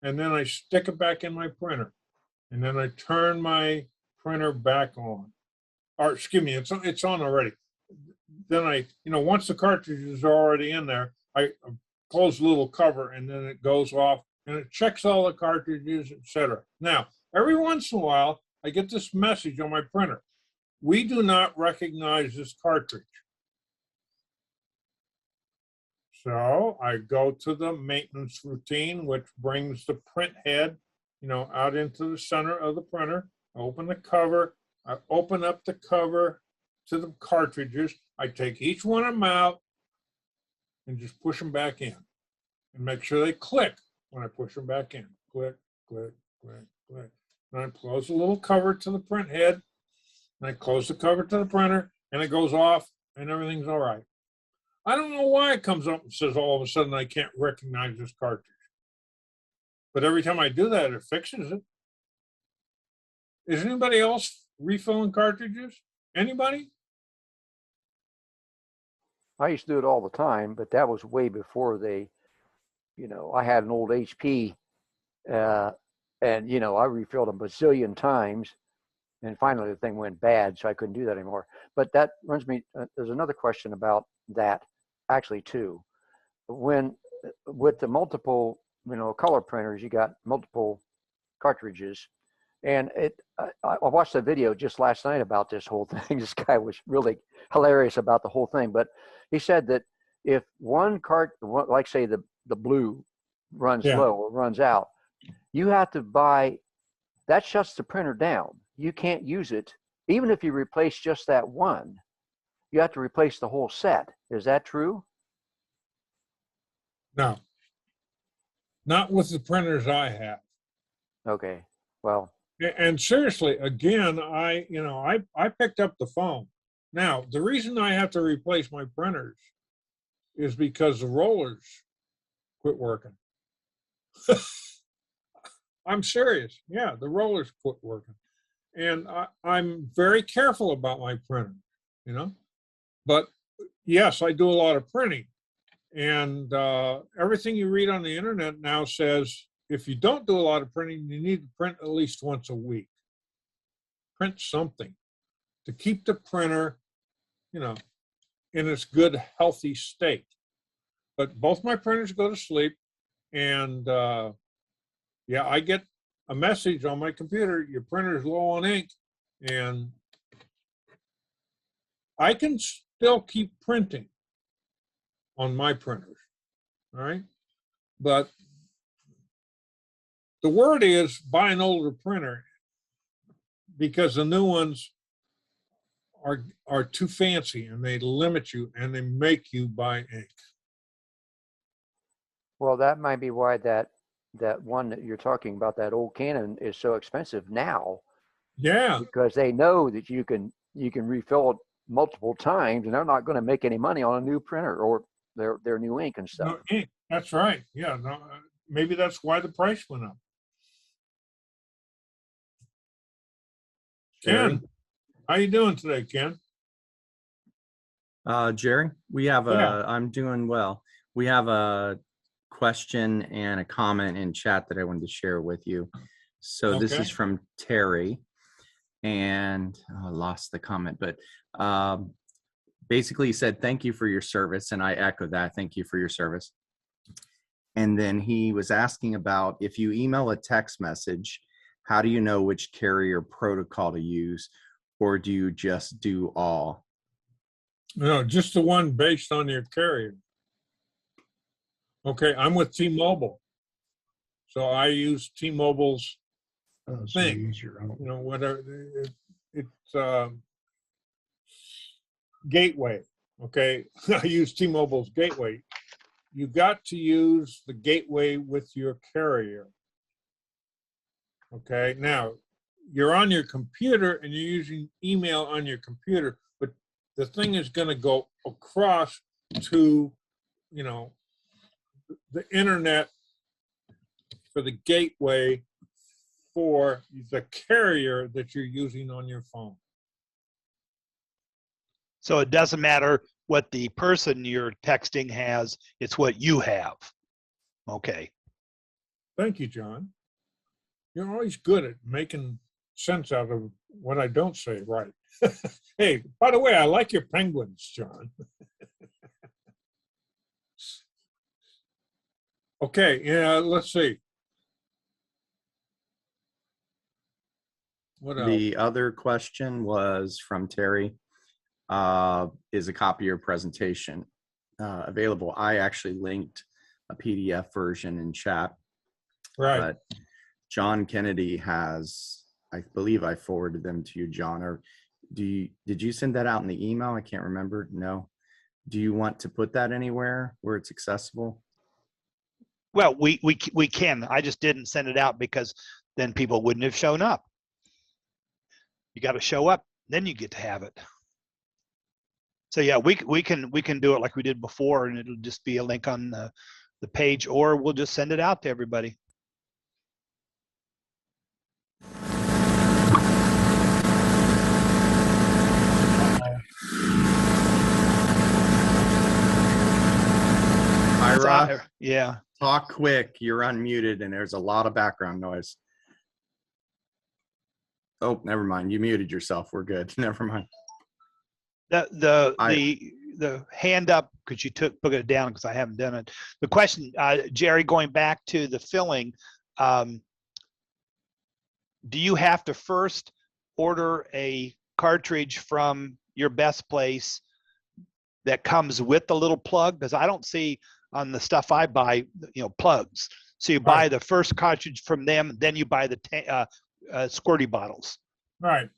and then I stick it back in my printer. And then I turn my printer back on. Or excuse me, it's on already. Then once the cartridge is already in there, I close the little cover and then it goes off and it checks all the cartridges, etc. Now, every once in a while, I get this message on my printer. We do not recognize this cartridge. So I go to the maintenance routine, which brings the print head, out into the center of the printer. I open the cover. I open up the cover to the cartridges. I take each one of them out and just push them back in and make sure they click when I push them back in. Click, click, click, click. And I close the little cover to the print head. And I close the cover to the printer and it goes off and everything's all right. I don't know why it comes up and says all of a sudden I can't recognize this cartridge. But every time I do that, it fixes it. Is anybody else refilling cartridges? Anybody?
I used to do it all the time, but that was way before I had an old HP, and I refilled a bazillion times, and finally the thing went bad, so I couldn't do that anymore. But that runs me, there's another question about that, actually, too. With the multiple, color printers, you got multiple cartridges, and I watched a video just last night about this whole thing. This guy was really hilarious about the whole thing, but he said that if one like say the blue runs low or runs out, you have to buy, that shuts the printer down. You can't use it. Even if you replace just that one, you have to replace the whole set. Is that true?
No. Not with the printers I have.
Okay, well.
And seriously, again, I picked up the phone. Now, the reason I have to replace my printers is because the rollers quit working. I'm serious. Yeah, the rollers quit working. And I'm very careful about my printer, But yes, I do a lot of printing. And everything you read on the internet now says, if you don't do a lot of printing, you need to print at least once a week. Print something to keep the printer, in its good, healthy state. But both my printers go to sleep, and I get a message on my computer, your printer's low on ink, and I can still keep printing on my printers, all right? But the word is buy an older printer because the new ones are too fancy and they limit you and they make you buy ink.
Well, that might be why that one that you're talking about, that old Canon, is so expensive now.
Yeah.
Because they know that you can refill it multiple times, and they're not going to make any money on a new printer or their new ink and stuff.
No ink. That's right. Yeah. No, maybe that's why the price went up. Ken, how you doing today, Ken?
Jerry, I'm doing well. We have a question and a comment in chat that I wanted to share with you. So this is from Terry, and I lost the comment, but basically he said, thank you for your service. And I echo that. Thank you for your service. And then he was asking about, if you email a text message, how do you know which carrier protocol to use, or do you just do all?
No, just the one based on your carrier. Okay, I'm with T-Mobile. So I use T-Mobile's
So you
thing.
use your own.
Whatever. It's gateway. Okay. I use T-Mobile's gateway. You got to use the gateway with your carrier. Okay. Now, you're on your computer and you're using email on your computer, but the thing is going to go across to, the internet for the gateway for the carrier that you're using on your phone.
So it doesn't matter what the person you're texting has, it's what you have. Okay.
Thank you, John. You're always good at making sense out of what I don't say right. Hey, by the way, I like your penguins, John. Okay, let's see. What else?
The other question was from Terry. Is a copy of your presentation available? I actually linked a PDF version in chat,
Right.
but John Kennedy has, I believe I forwarded them to you, John, or did you send that out in the email? I can't remember. No. Do you want to put that anywhere where it's accessible?
Well, we can. I just didn't send it out because then people wouldn't have shown up. You got to show up, then you get to have it. So yeah, we can do it like we did before, and it'll just be a link on the page, or we'll just send it out to everybody.
Ira,
Yeah.
talk quick. You're unmuted and there's a lot of background noise. Oh, never mind. You muted yourself. We're good. Never mind.
The hand up, because you took it down because I haven't done it. The question, Jerry, going back to the filling, do you have to first order a cartridge from your best place that comes with the little plug? Because I don't see on the stuff I buy, plugs. So you buy the first cartridge from them, then you buy the squirty bottles.
Right.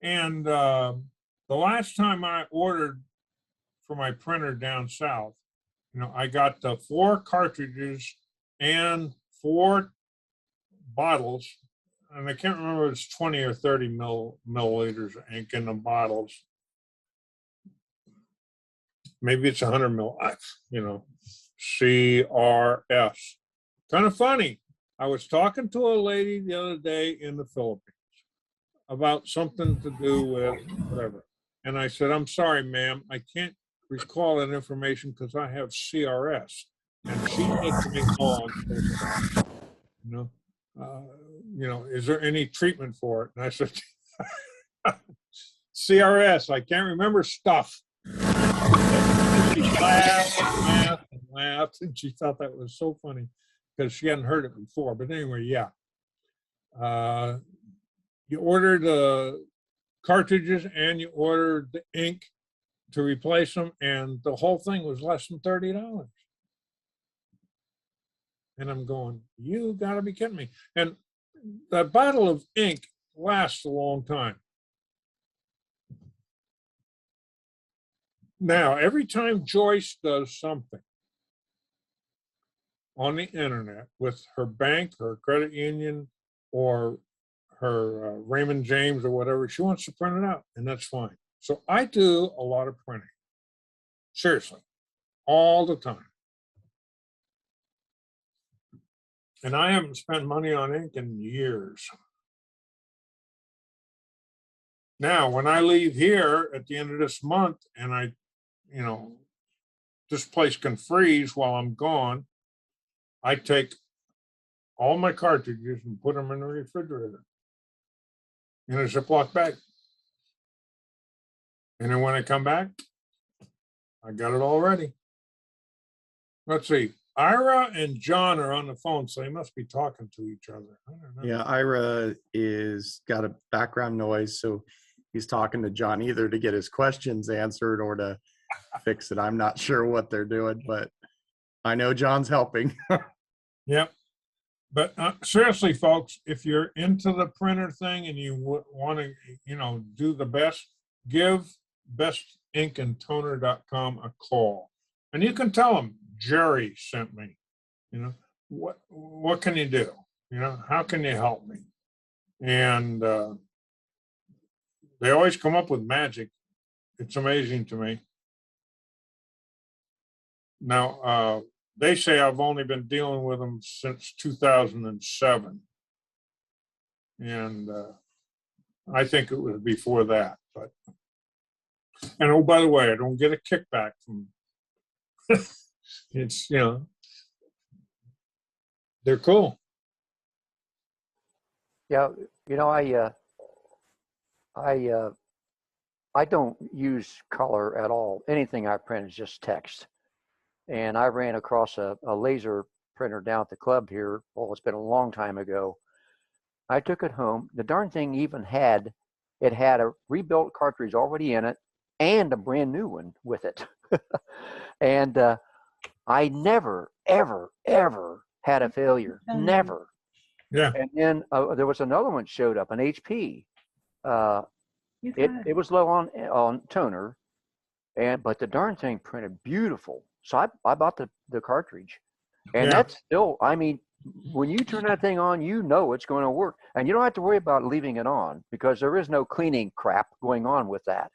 And the last time I ordered for my printer down south, I got the 4 cartridges and 4 bottles, and I can't remember if it's 20 or 30 milliliters of ink in the bottles. Maybe it's 100 mil, CRS. Kind of funny. I was talking to a lady the other day in the Philippines about something to do with whatever. And I said, I'm sorry, ma'am, I can't recall that information because I have CRS. And she said to me, oh, I'm so sorry. Is there any treatment for it? And I said, CRS, I can't remember stuff. She laughed and laughed, and she thought that was so funny because she hadn't heard it before. But anyway, yeah. You ordered the cartridges and you ordered the ink to replace them, and the whole thing was less than $30. And I'm going, you gotta be kidding me. And that bottle of ink lasts a long time. Now, every time Joyce does something on the internet with her bank, her credit union, or her Raymond James or whatever, she wants to print it out, and that's fine. So I do a lot of printing. Seriously, all the time. And I haven't spent money on ink in years. Now, when I leave here at the end of this month and this place can freeze while I'm gone, I take all my cartridges and put them in the refrigerator in a Ziploc bag. And then when I come back, I got it all ready. Let's see. Ira and John are on the phone, so they must be talking to each other. I don't know.
Yeah, Ira is got a background noise, so he's talking to John either to get his questions answered or to fix it. I'm not sure what they're doing, but I know John's helping.
Yep. But seriously, folks, if you're into the printer thing and you want to, do the best, give bestinkandtoner.com a call. And you can tell them, Jerry sent me, what can you do? How can you help me? And they always come up with magic. It's amazing to me. Now, they say I've only been dealing with them since 2007. And I think it was before that. But and oh, by the way, I don't get a kickback from it's, they're cool.
Yeah, I don't use color at all. Anything I print is just text. And I ran across a laser printer down at the club here. Oh, it's been a long time ago. I took it home. The darn thing even had a rebuilt cartridge already in it and a brand new one with it. And I never, ever, ever had a failure. Never.
Yeah.
And then there was another one showed up, an HP. It was low on toner, but the darn thing printed beautiful. So I bought the cartridge, and that's still, I mean, when you turn that thing on, it's going to work, and you don't have to worry about leaving it on because there is no cleaning crap going on with that.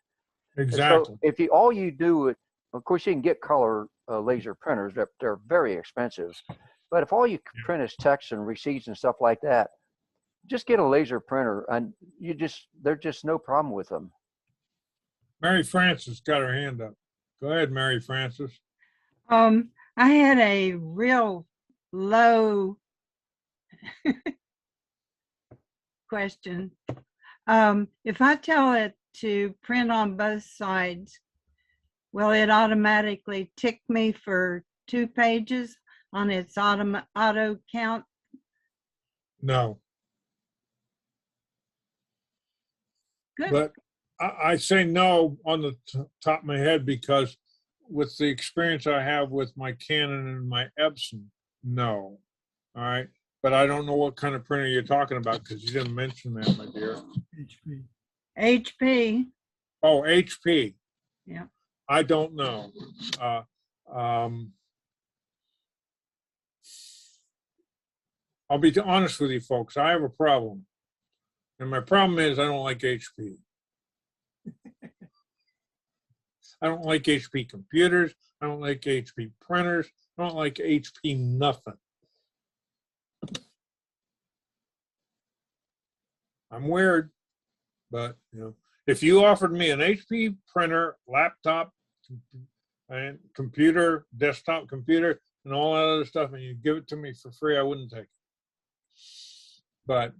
Exactly.
So all you do, of course, you can get color laser printers. They're very expensive, but if all you print is text and receipts and stuff like that, just get a laser printer, and there's just no problem with them.
Mary Frances got her hand up. Go ahead, Mary Frances.
I had a real low question. If I tell it to print on both sides, will it automatically tick me for 2 pages on its auto count?
No.
Good.
But I say no on the top of my head because with the experience I have with my Canon and my Epson, no. All right. But I don't know what kind of printer you're talking about because you didn't mention that, my dear.
HP.
Oh, HP.
Yeah.
I don't know. I'll be honest with you, folks. I have a problem. And my problem is I don't like HP. I don't like HP computers. I don't like HP printers. I don't like HP nothing. I'm weird, but if you offered me an HP printer, laptop, and computer, desktop computer, and all that other stuff, and you give it to me for free, I wouldn't take it. But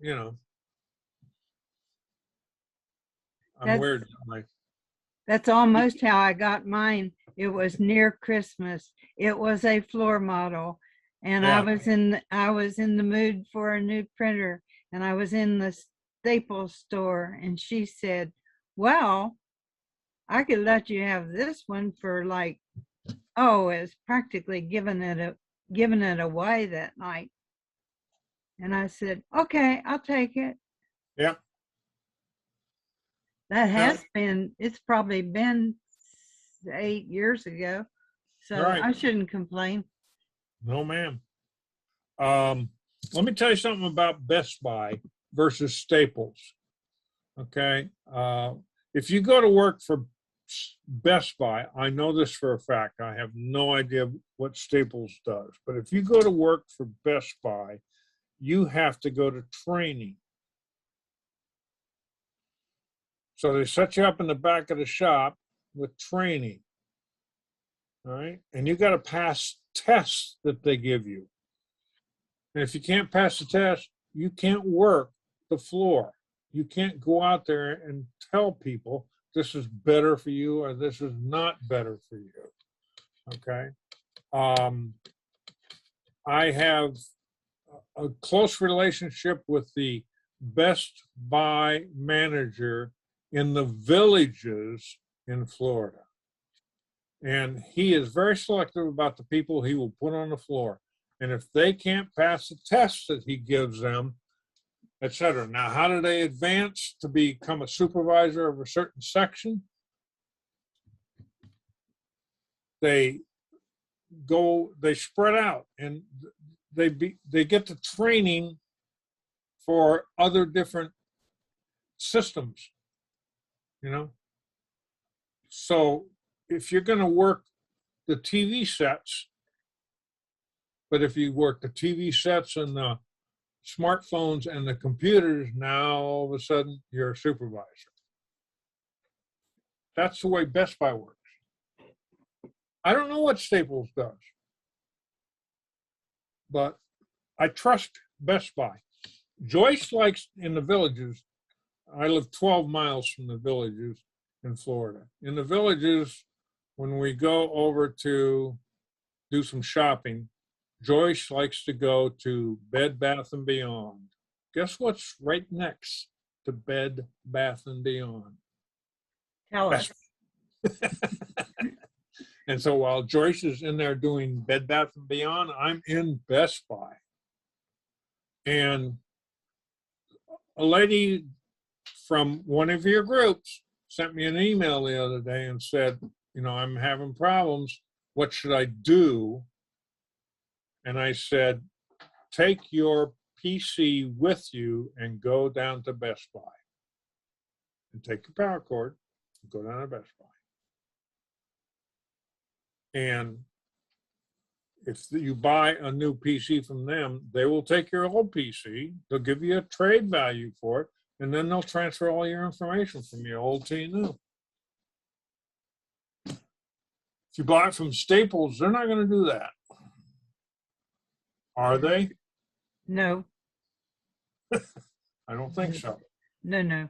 I'm weird.
That's almost how I got mine. It was near Christmas. It was a floor model, and I was in the mood for a new printer, and I was in the Staples store, and she said, "Well, I could let you have this one for it's practically giving it away that night." And I said, "Okay, I'll take it."
Yep.
That it's probably been 8 years ago. So
right.
I shouldn't complain.
No, ma'am. Let me tell you something about Best Buy versus Staples. Okay. If you go to work for Best Buy, I know this for a fact. I have no idea what Staples does. But if you go to work for Best Buy, you have to go to training. So they set you up in the back of the shop with training, all right? And you got to pass tests that they give you. And if you can't pass the test, you can't work the floor. You can't go out there and tell people this is better for you or this is not better for you, okay? I have a close relationship with the Best Buy manager in the Villages in Florida. And he is very selective about the people he will put on the floor. And if they can't pass the test that he gives them, et cetera. Now, how do they advance to become a supervisor of a certain section? They spread out and they get the training for other different systems, you know? So if you're gonna work the TV sets, but if you work the TV sets and the smartphones and the computers, now all of a sudden you're a supervisor. That's the way Best Buy works. I don't know what Staples does, but I trust Best Buy. Joyce likes in the Villages. I live 12 miles from the Villages in Florida. In the Villages, when we go over to do some shopping, Joyce likes to go to Bed Bath & Beyond. Guess what's right next to Bed Bath & Beyond?
Tell us.
And so while Joyce is in there doing Bed Bath & Beyond, I'm in Best Buy. And a lady from one of your groups sent me an email the other day and said, you know, I'm having problems. What should I do? And I said, take your PC with you and go down to Best Buy. And take your power cord and go down to Best Buy. And if you buy a new PC from them, they will take your old PC, they'll give you a trade value for it, and then they'll transfer all your information from your old to your new. If you buy it from Staples, they're not going to do that. Are they?
No,
I don't think so.
no.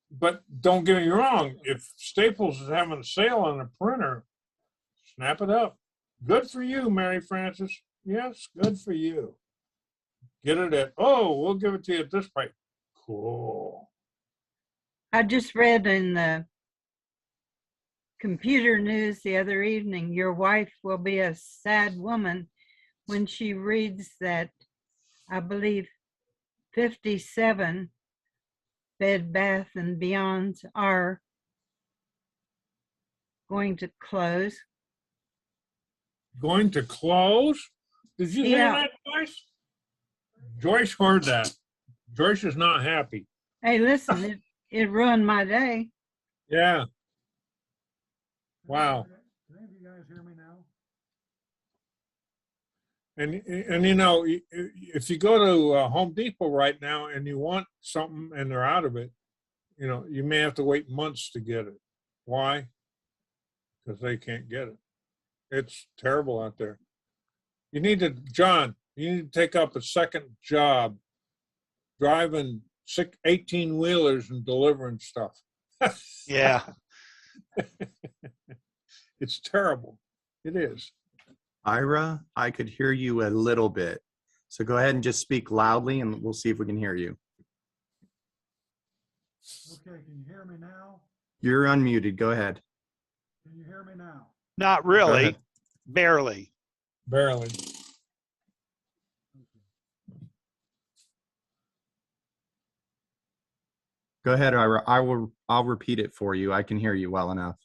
But don't get me wrong, if Staples is having a sale on a printer, snap it up. Good for you, Mary Frances. Yes, good for you. Get it at, oh, we'll give it to you at this price. Cool.
I just read in the computer news the other evening, your wife will be a sad woman when she reads that, I believe, 57 Bed Bath & Beyonds are going to close.
Going to close? Did you hear
Yeah.
that, Joyce? Joyce heard that. Joyce is not happy.
Hey, listen, it ruined my day.
Yeah. Wow.
Can any of you guys hear me now?
And you know, if you go to Home Depot right now and you want something and they're out of it, you know, you may have to wait months to get it. Why? Because they can't get it. It's terrible out there. You need to, John, you need to take up a second job driving 18-wheelers and delivering stuff.
Yeah.
It's terrible. It is.
Ira, I could hear you a little bit. So go ahead and just speak loudly and we'll see if we can hear you.
Okay, can you hear me now?
You're unmuted. Go ahead.
Can you hear me now?
Not
Go
really.
ahead.
Barely.
Barely.
Go ahead, Ira. I'll repeat it for you. I can hear you well enough.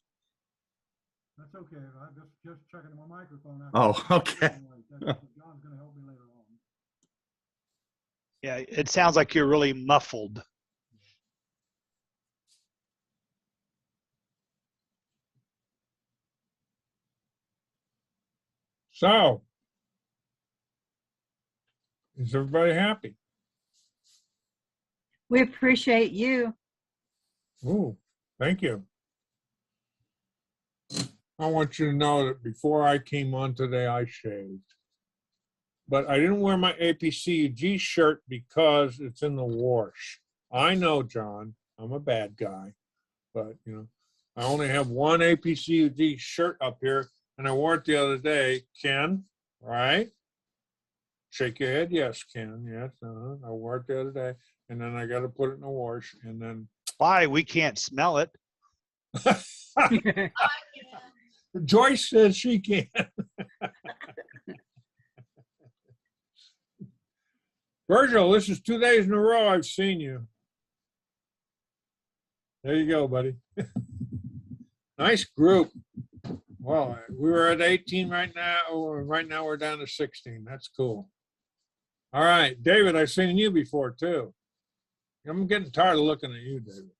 That's okay. I'm just checking my microphone.
Oh, okay.
John's gonna help me later on.
Yeah, it sounds like you're really muffled.
So, is everybody happy?
We appreciate you.
Ooh, thank you. I want you to know that before I came on today, I shaved. But I didn't wear my APCUG shirt because it's in the wash. I know, John, I'm a bad guy. But, you know, I only have one APCUG shirt up here, and I wore it the other day. Ken, right? Shake your head. Yes, Ken. Yes. I wore it the other day. And then I got to put it in the wash. And then
Why? We can't smell it.
Joyce says she can. Virgil, this is 2 days in a row I've seen you. There you go, buddy. Nice group. Well, we were at 18 right now. Right now we're down to 16. That's cool. All right, David, I've seen you before too. I'm getting tired of looking at you, David.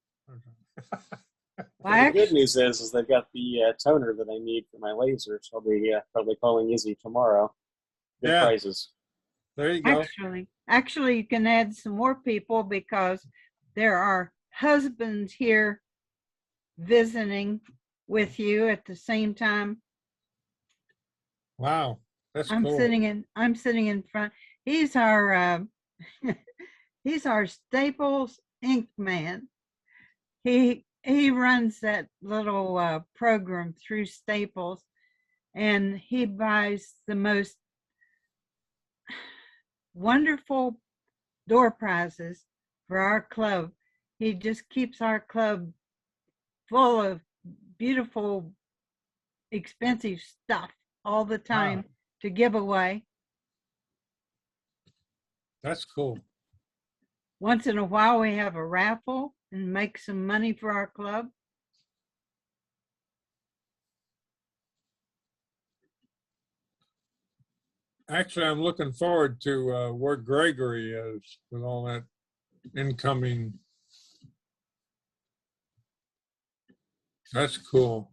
Well,
The good news is they've got the toner that I need for my laser, so I'll be probably calling Izzy tomorrow. Good
Yeah.
prizes.
There you go.
Actually, you can add some more people because there are husbands here visiting with you at the same time.
Wow, that's
I'm
cool.
sitting in front. He's our he's our Staples Ink man. He runs that little program through Staples, and he buys the most wonderful door prizes for our club. He just keeps our club full of beautiful, expensive stuff all the time to give away.
That's cool.
Once in a while, we have a raffle and make some money for our club.
Actually, I'm looking forward to where Gregory is with all that incoming. That's cool.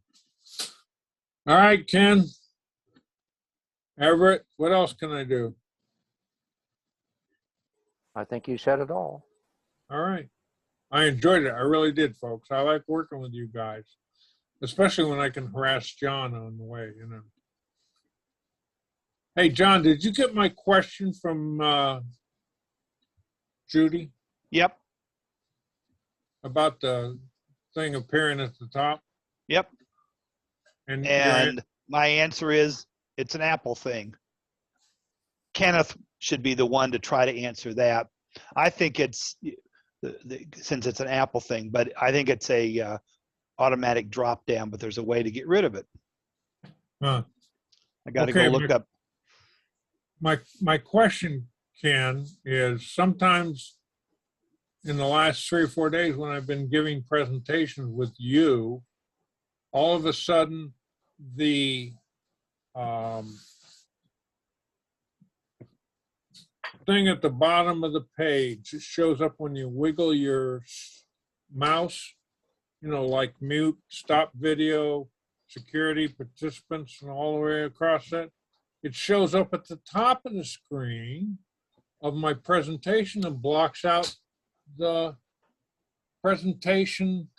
All right, Ken. Everett, what else can I do?
I think you said it all.
All right. I enjoyed it. I really did, folks. I like working with you guys, especially when I can harass John on the way, you know. Hey, John, did you get my question from Judy
Yep.
about the thing appearing at the top?
Yep.
And,
And my answer is it's an Apple thing. Kenneth should be the one to try to answer that. I think it's since it's an Apple thing, but I think it's a automatic drop down, but there's a way to get rid of it.
huh.
I got to
Okay,
go look up.
My question, Ken, is sometimes in the last 3 or 4 days when I've been giving presentations with you, all of a sudden the thing at the bottom of the page, it shows up when you wiggle your mouse, you know, like mute, stop video, security, participants, and all the way across that. It shows up at the top of the screen of my presentation and blocks out the presentation.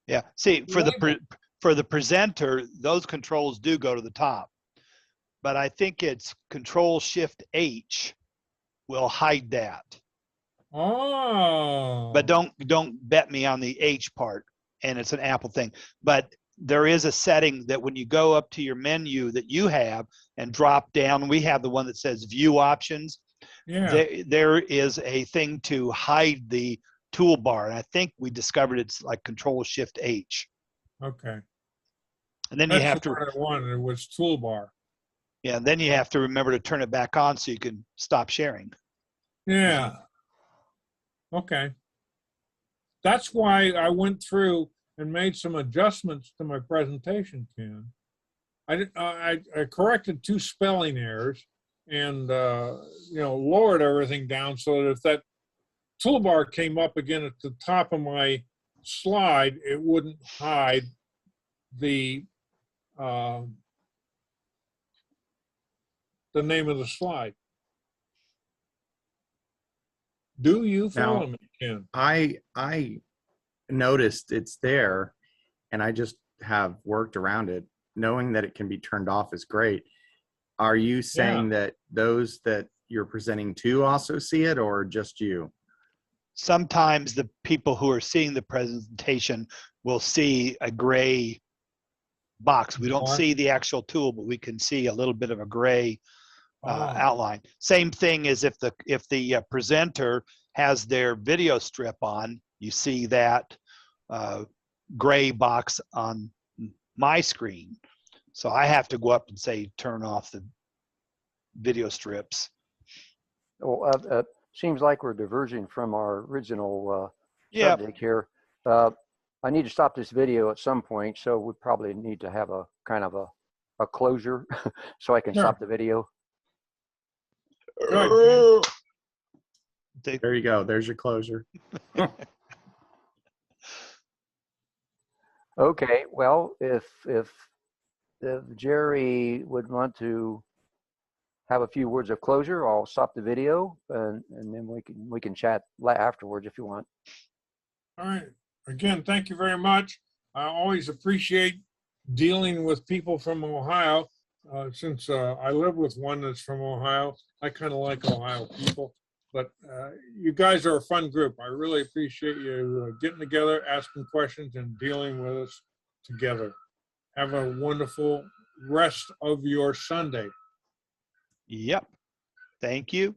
Yeah. See, for
Label.
the presenter, those controls do go to the top. But I think it's Control Shift H will hide that.
Oh.
But don't bet me on the H part, and it's an Apple thing. But there is a setting that when you go up to your menu that you have and drop down, we have the one that says View Options.
Yeah.
There is a thing to hide the toolbar, and I think we discovered it's like Control Shift H.
Okay.
And then
That's
you have
the
to,
one I wanted. It was toolbar.
yeah, then you have to remember to turn it back on so you can stop sharing.
Yeah. Okay. That's why I went through and made some adjustments to my presentation, Ken. I corrected 2 spelling errors and lowered everything down so that if that toolbar came up again at the top of my slide, it wouldn't hide the name of the slide. Do you follow me, Ken?
I noticed it's there, and I just have worked around it. Knowing that it can be turned off is great. Are you saying that those that you're presenting to also see it, or just you?
Sometimes the people who are seeing the presentation will see a gray box. We don't
Mark?
see the actual tool, but we can see a little bit of a gray
Oh.
outline. Same thing as if the presenter has their video strip on, you see that gray box on my screen. So I have to go up and say, turn off the video strips.
Seems like we're diverging from our original
Yeah.
subject here. I need to stop this video at some point, so we probably need to have a kind of a closure so I can
Sure.
stop the video.
Good.
There you go. There's your closure.
Okay, well, if Jerry would want to have a few words of closure, I'll stop the video and then we can chat afterwards if you want.
All right. Again, thank you very much. I always appreciate dealing with people from Ohio. Since I live with one that's from Ohio, I kind of like Ohio people. But you guys are a fun group. I really appreciate you getting together, asking questions, and dealing with us together. Have a wonderful rest of your Sunday.
Yep. Thank you.